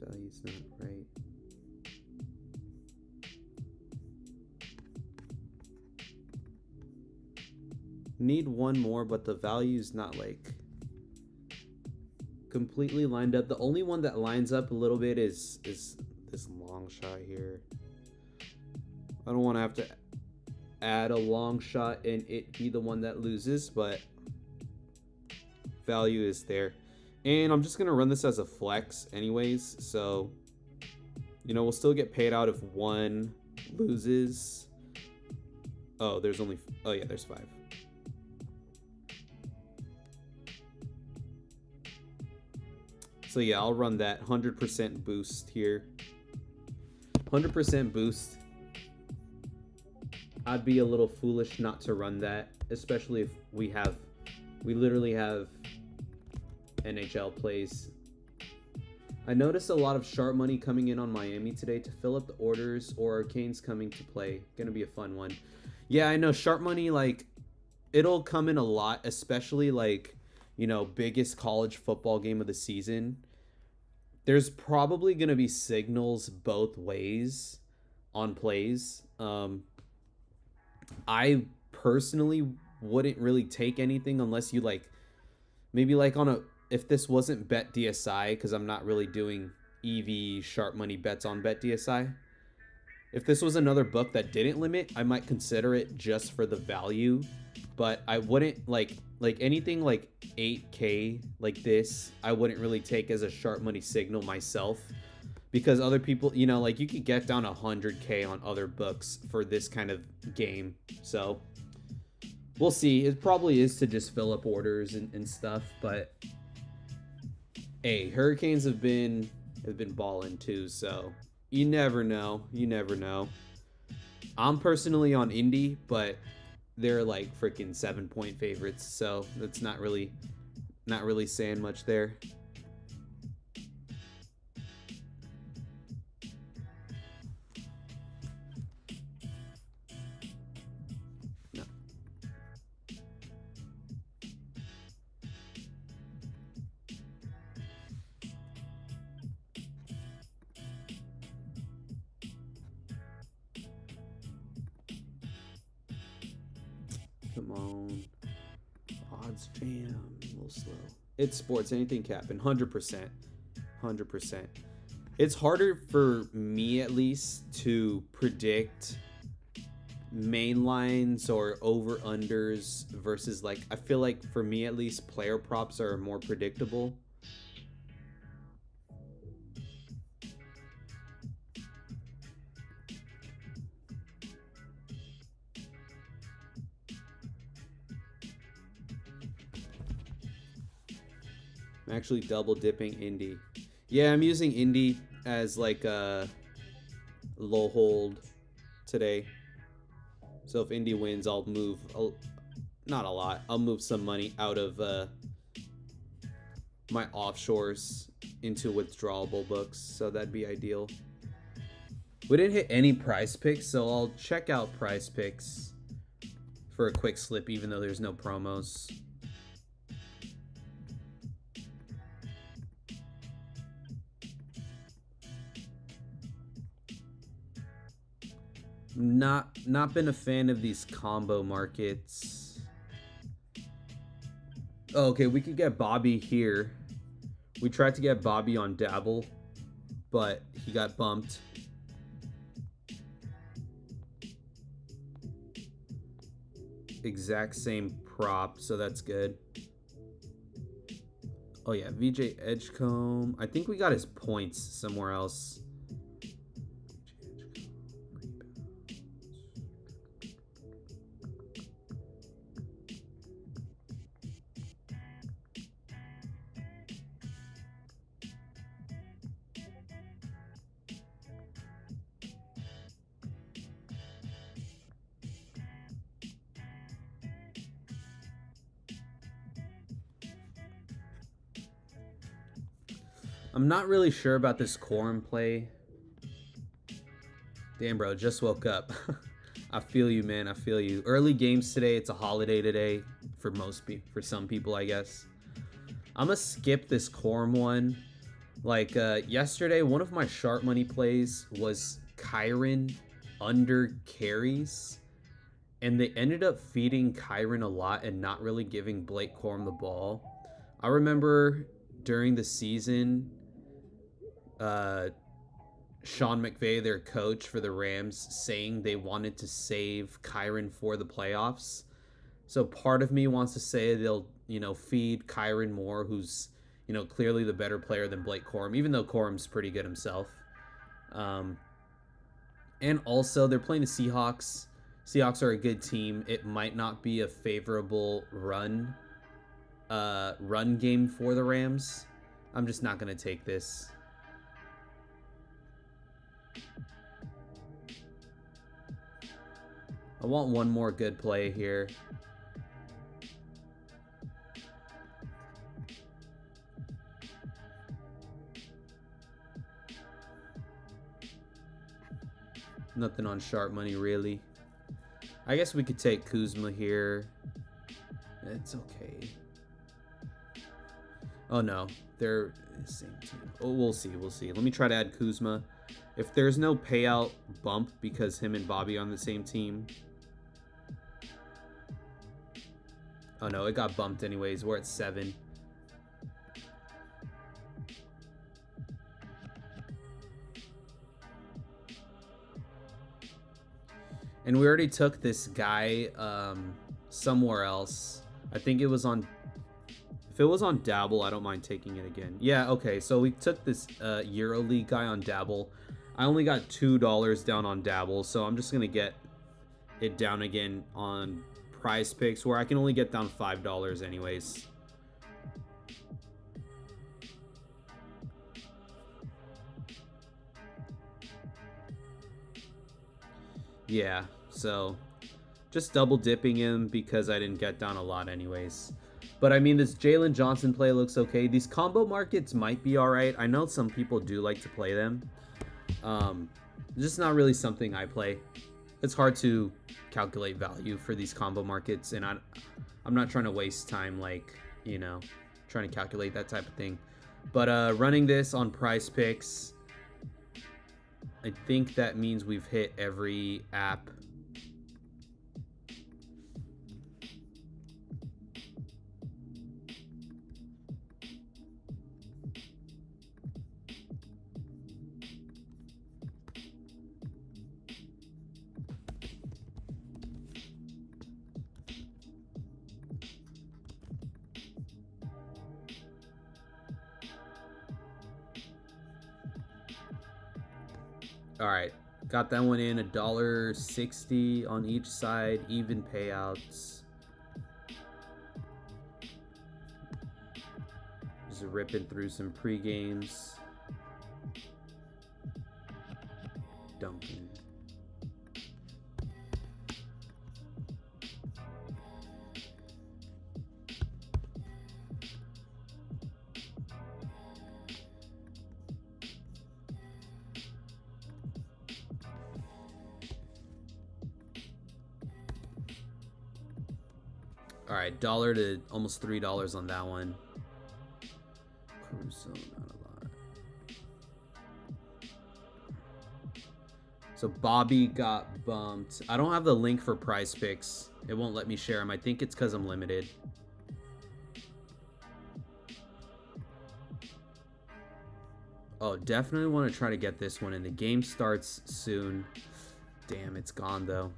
Speaker 1: Value's not right. Need one more, but the value's not like completely lined up. The only one that lines up a little bit is this long shot here. I don't want to have to add a long shot and it be the one that loses, but value is there. And I'm just gonna run this as a flex anyways, so you know we'll still get paid out if one loses. Oh, there's only, oh yeah, there's 5. So yeah, I'll run that 100% boost here. 100% boost. I'd be a little foolish not to run that, especially if we literally have NHL plays. I noticed a lot of sharp money coming in on Miami today to fill up the orders, or Arcane's coming to play. Gonna be a fun one. Yeah, I know sharp money, like, it'll come in a lot, especially like, you know, biggest college football game of the season. There's probably going to be signals both ways on plays. I personally wouldn't really take anything unless you like, maybe like on a, if this wasn't Bet DSI, because I'm not really doing EV sharp money bets on Bet DSI. If this was another book that didn't limit, I might consider it just for the value, but I wouldn't like anything like 8K like this, I wouldn't really take as a sharp money signal myself, because other people, you know, like you could get down 100K on other books for this kind of game. So we'll see. It probably is to just fill up orders and stuff, but hey, Hurricanes have been balling too, so you never know. You never know. I'm personally on Indy, but they're like freaking 7-point favorites, so that's not really saying much there. No. Come on. Odds jam. A little slow. It's sports. Anything can happen. 100%. 100%. It's harder for me, at least, to predict main lines or over unders versus, like, I feel like for me at least, player props are more predictable. I'm actually double dipping Indy. Yeah, I'm using Indy as like a low hold today. So if Indy wins, I'll move, not a lot, I'll move some money out of my offshores into withdrawable books. So that'd be ideal. We didn't hit any prize picks, so I'll check out prize picks for a quick slip, even though there's no promos. Not been a fan of these combo markets. Oh, okay, we could get Bobby here. We tried to get Bobby on Dabble, but he got bumped. Exact same prop, so that's good. Oh yeah, VJ Edgecombe. I think we got his points somewhere else. I'm not really sure about this Corum play. Damn, bro, just woke up. I feel you, man. I feel you. Early games today. It's a holiday today for for some people, I guess. I'm gonna skip this Corum one. Like yesterday, one of my sharp money plays was Kyren under carries, and they ended up feeding Kyren a lot and not really giving Blake Corum the ball. I remember during the season, Sean McVay, their coach for the Rams, saying they wanted to save Kyren for the playoffs. So part of me wants to say they'll, feed Kyren more, who's, clearly the better player than Blake Corum, even though Corum's pretty good himself. And also, they're playing the Seahawks. Seahawks are a good team. It might not be a favorable run game for the Rams. I'm just not going to take this. I want one more good play here. Nothing on sharp money, really. I guess we could take Kuzma here. It's okay. Oh, no. They're the same team. Oh, we'll see. We'll see. Let me try to add Kuzma. If there's no payout bump because him and Bobby are on the same team. Oh, no. It got bumped anyways. We're at 7. And we already took this guy somewhere else. I think it was on... If it was on Dabble, I don't mind taking it again. Yeah, okay, so we took this EuroLeague guy on Dabble. I only got $2 down on Dabble, so I'm just going to get it down again on Prize Picks, where I can only get down $5 anyways. Yeah, so just double dipping him because I didn't get down a lot anyways. But I mean, this Jalen Johnson play looks okay. These combo markets might be alright. I know some people do like to play them. Just not really something I play. It's hard to calculate value for these combo markets, and I'm not trying to waste time, like, you know, trying to calculate that type of thing. But running this on Prize Picks, I think that means we've hit every app. All right, got that one in. $1.60 on each side, even payouts. Just ripping through some pre-games. Duncan. All right, $1 to almost $3 on that one. Caruso, not a lot. So Bobby got bumped. I don't have the link for Prize Picks. It won't let me share them. I think it's because I'm limited. Oh, definitely want to try to get this one in. The game starts soon. Damn, it's gone though.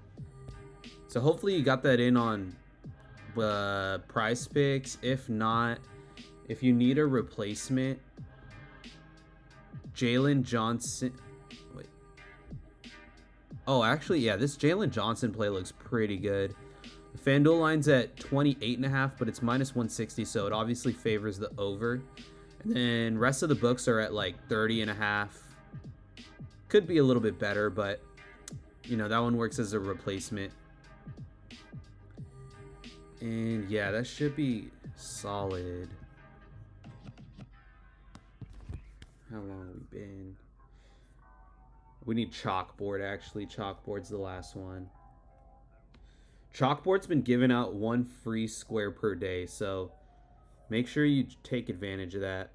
Speaker 1: So hopefully you got that in on Prize Picks. If not, if you need a replacement, Jalen Johnson. Wait. Oh, actually, yeah, this Jalen Johnson play looks pretty good. The FanDuel line's at 28.5, but it's minus 160, so it obviously favors the over. And then rest of the books are at like 30.5. Could be a little bit better, but you know, that one works as a replacement. And yeah, that should be solid. How long have we been? We need Chalkboard, actually. Chalkboard's the last one. Chalkboard's been giving out 1 free square per day, so make sure you take advantage of that.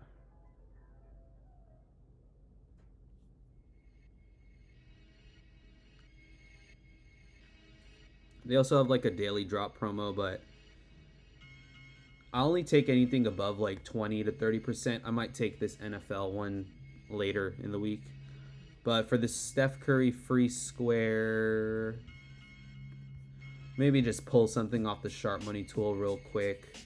Speaker 1: They also have like a daily drop promo, but I'll only take anything above like 20 to 30%. I might take this NFL one later in the week. But for the Steph Curry free square, maybe just pull something off the Sharp Money tool real quick.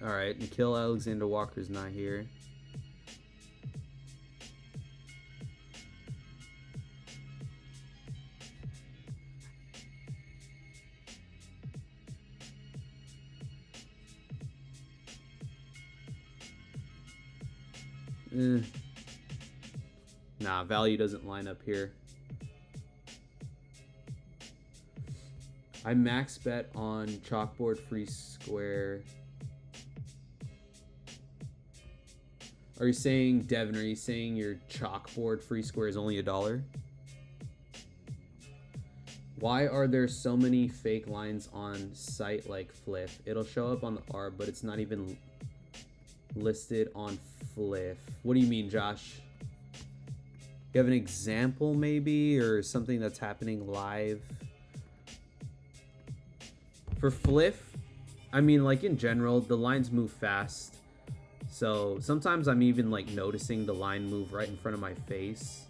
Speaker 1: Alright, Nickeil Alexander-Walker's not here. Nah, value doesn't line up here. I max bet on Chalkboard free square. Are you saying, Devin, are you saying your Chalkboard free square is only $1? Why are there so many fake lines on site like Fliff? It'll show up on the ARB, but it's not even listed on Fliff. What do you mean, Josh? You have an example maybe, or something that's happening live? For Fliff, I mean, like in general, the lines move fast. So sometimes I'm even like noticing the line move right in front of my face.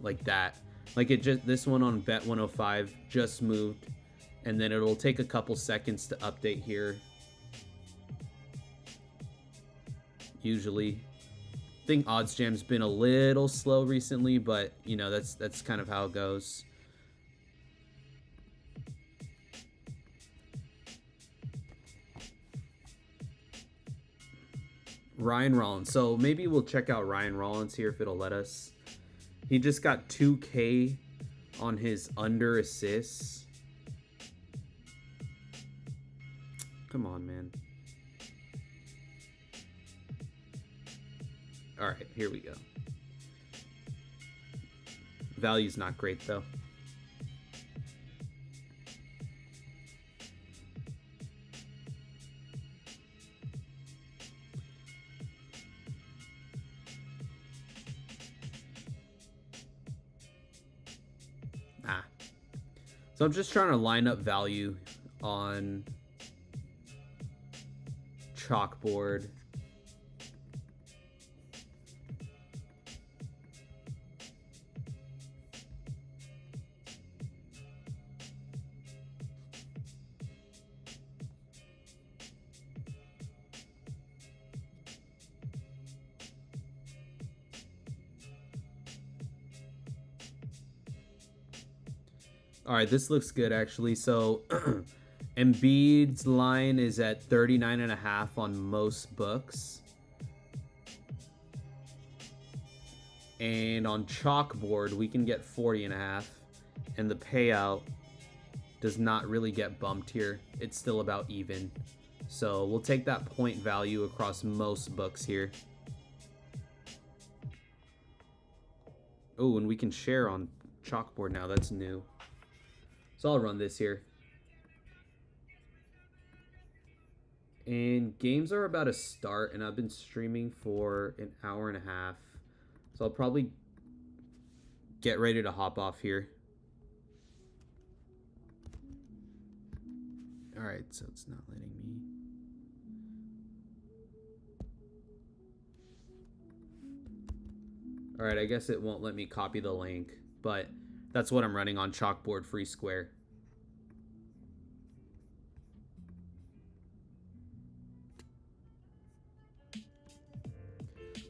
Speaker 1: Like that. Like it just, this one on Bet 105 just moved. And then it'll take a couple seconds to update here. Usually. I think OddsJam's been a little slow recently, but you know, that's kind of how it goes. Ryan Rollins. So maybe we'll check out Ryan Rollins here if it'll let us. He just got 2K on his under assists. Come on, man. All right, here we go. Value's not great though. So I'm just trying to line up value on Chalkboard. All right, this looks good actually. So Embiid's line is at 39.5 on most books. And on Chalkboard, we can get 40.5. And the payout does not really get bumped here. It's still about even. So we'll take that point value across most books here. Oh, and we can share on Chalkboard now. That's new. So I'll run this here. And games are about to start, and I've been streaming for an hour and a half. So I'll probably get ready to hop off here. All right, so it's not letting me. All right, I guess it won't let me copy the link, but that's what I'm running on Chalkboard Free Square.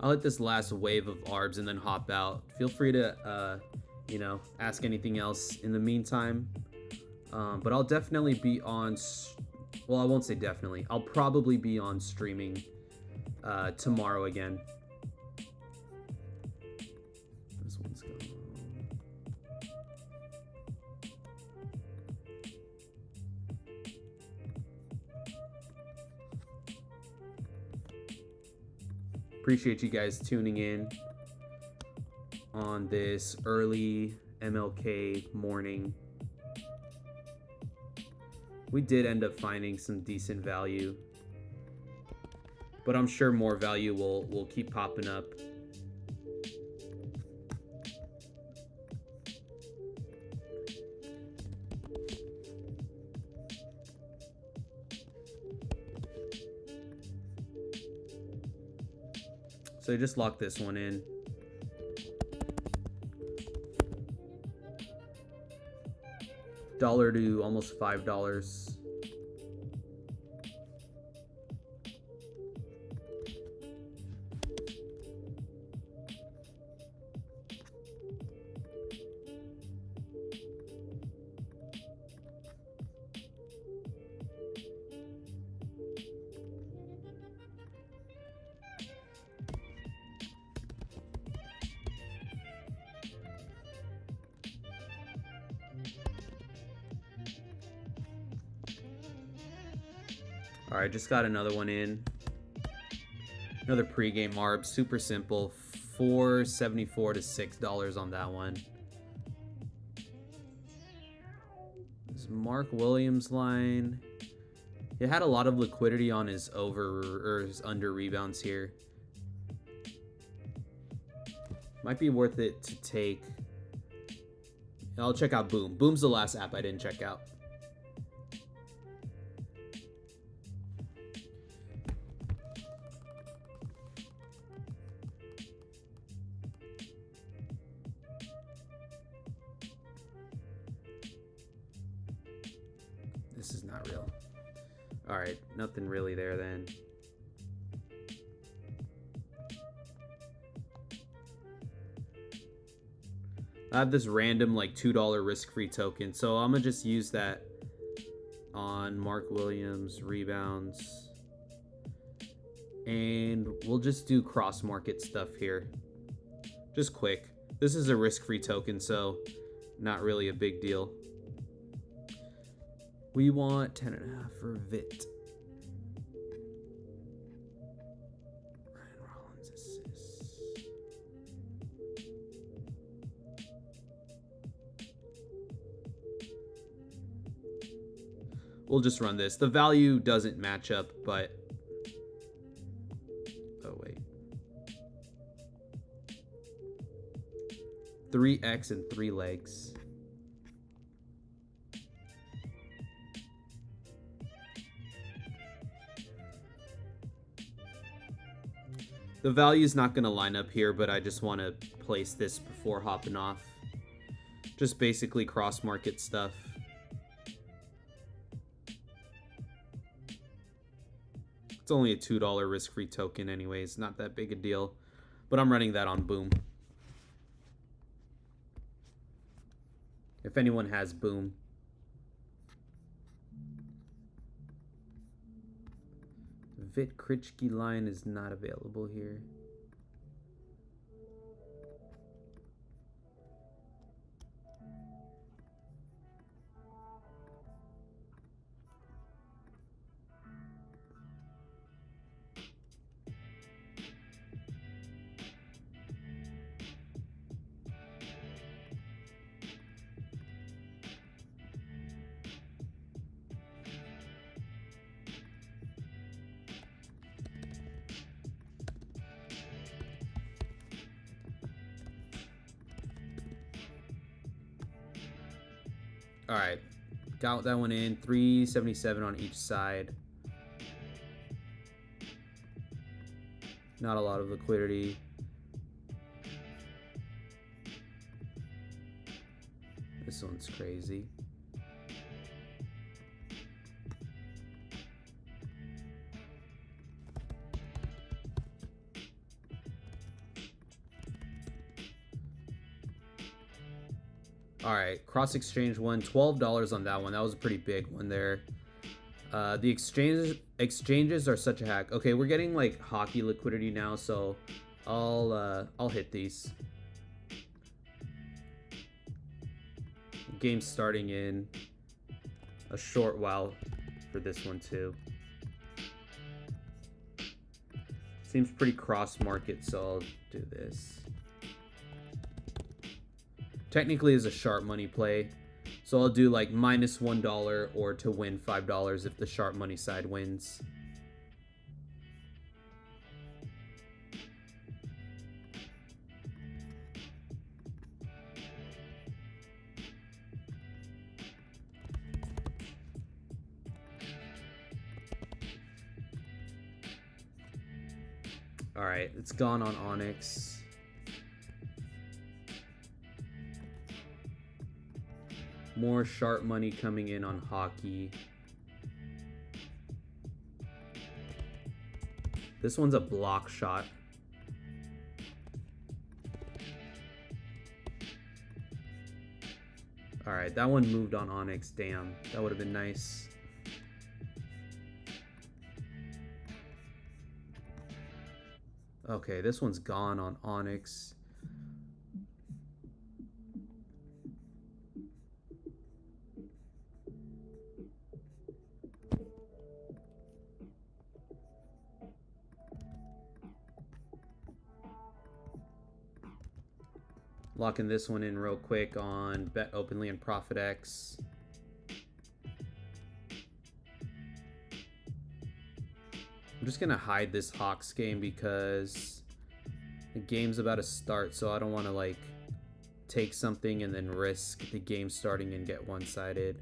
Speaker 1: I'll hit this last wave of ARBs and then hop out. Feel free to, you know, ask anything else in the meantime. But I'll definitely be on, well, I won't say definitely. I'll probably be on streaming tomorrow again. This one's going on. Appreciate you guys tuning in on this early MLK morning. We did end up finding some decent value, but I'm sure more value will keep popping up. So just lock this one in. $1 to almost $5. All right, just got another one in. Another pregame ARB, super simple. $4.74 to $6 on that one. This Mark Williams line. It had a lot of liquidity on his over or his under rebounds here. Might be worth it to take. I'll check out Boom. Boom's the last app I didn't check out. This is not real. Alright, nothing really there then. I have this random like $2 risk-free token, so I'm gonna just use that on Mark Williams rebounds, and we'll just do cross-market stuff here, just quick. This is a risk-free token, so not really a big deal. We want 10.5 for Vit. Ryan Rollins assists. We'll just run this. The value doesn't match up, but... Oh, wait. 3x and 3 legs. The value is not going to line up here, but I just want to place this before hopping off. Just basically cross-market stuff. It's only a $2 risk-free token anyways, not that big a deal. But I'm running that on Boom. If anyone has Boom. Vit Krichke line is not available here. All right, got that one in. 377 on each side. Not a lot of liquidity. This one's crazy. All right, cross exchange one, $12 on that one. That was a pretty big one there. The exchanges are such a hack. Okay, we're getting like hockey liquidity now, so I'll hit these. Game's starting in a short while for this one too. Seems pretty cross market, so I'll do this. Technically is a sharp money play, so I'll do like -$1 or to win $5 if the sharp money side wins. All right, it's gone on Onyx. More sharp money coming in on hockey. This one's a block shot. All right, that one moved on Onyx. Damn, that would have been nice. Okay, this one's gone on Onyx. Locking this one in real quick on Bet Openly and ProfitX. I'm just gonna hide this Hawks game because The game's about to start, so I don't want to like take something and then risk the game starting and get one-sided.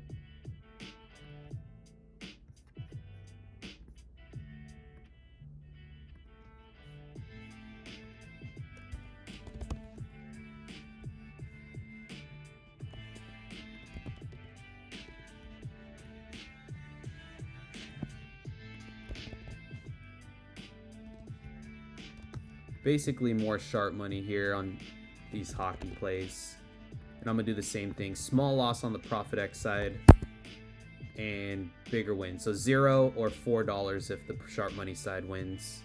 Speaker 1: Basically more sharp money here on these hockey plays. And I'm going to do the same thing. Small loss on the Profit X side and bigger win. So $0 or $4 if the sharp money side wins.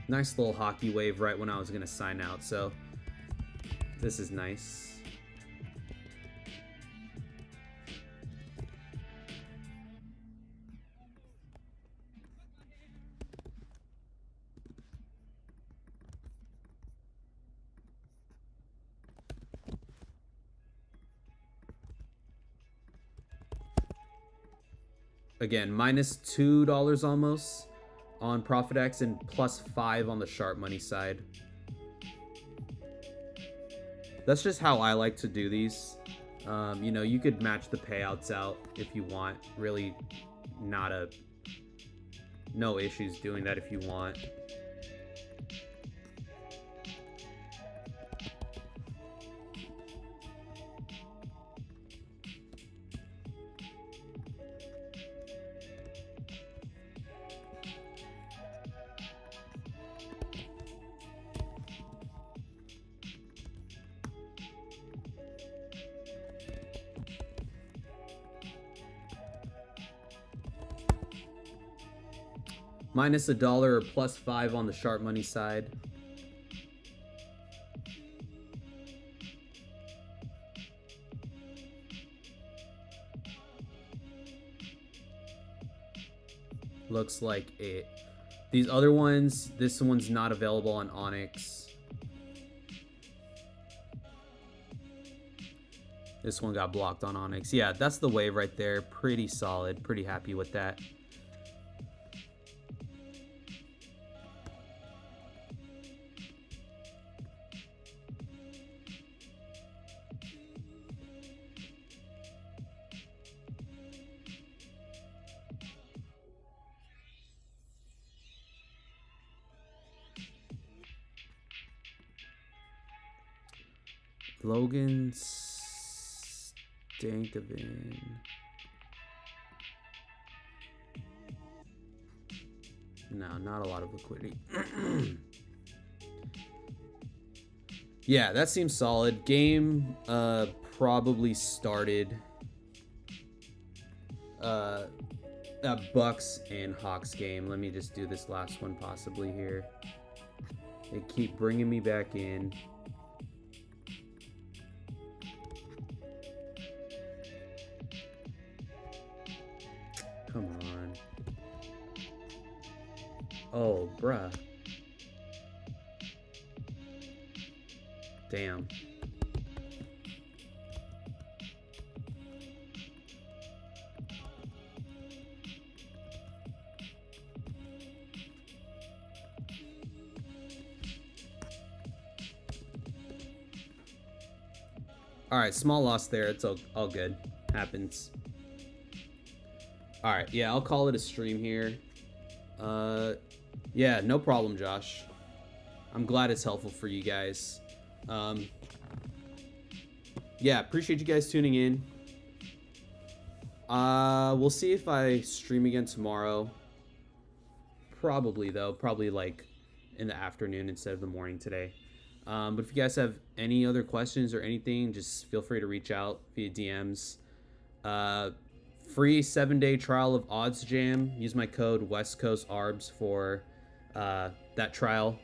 Speaker 1: Nice little hockey wave right when I was going to sign out. So this is nice. Again, minus $2 almost on Profit X and plus 5 on the sharp money side. That's just how I like to do these. You know, you could match the payouts out if you want. Really no issues doing that if you want. Minus $1 or plus 5 on the sharp money side. Looks like it. These other ones, this one's not available on Onyx. This one got blocked on Onyx. Yeah, that's the wave right there. Pretty solid. Pretty happy with that. Logan Stankoven. No, not a lot of liquidity. Yeah, that seems solid. Game probably started a Bucks and Hawks game. Let me just do this last one possibly here. They keep bringing me back in. Come on. Oh, bruh. Damn. All right, small loss there. It's all good. Happens. All right, yeah, I'll call it a stream here. Yeah, no problem, Josh. I'm glad it's helpful for you guys. Yeah, appreciate you guys tuning in. We'll see if I stream again tomorrow. Probably, though. Probably, like, in the afternoon instead of the morning today. But if you guys have any other questions or anything, just feel free to reach out via DMs. Free 7-day trial of Odds Jam. Use my code West Coast Arbs for that trial.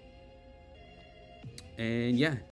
Speaker 1: And yeah,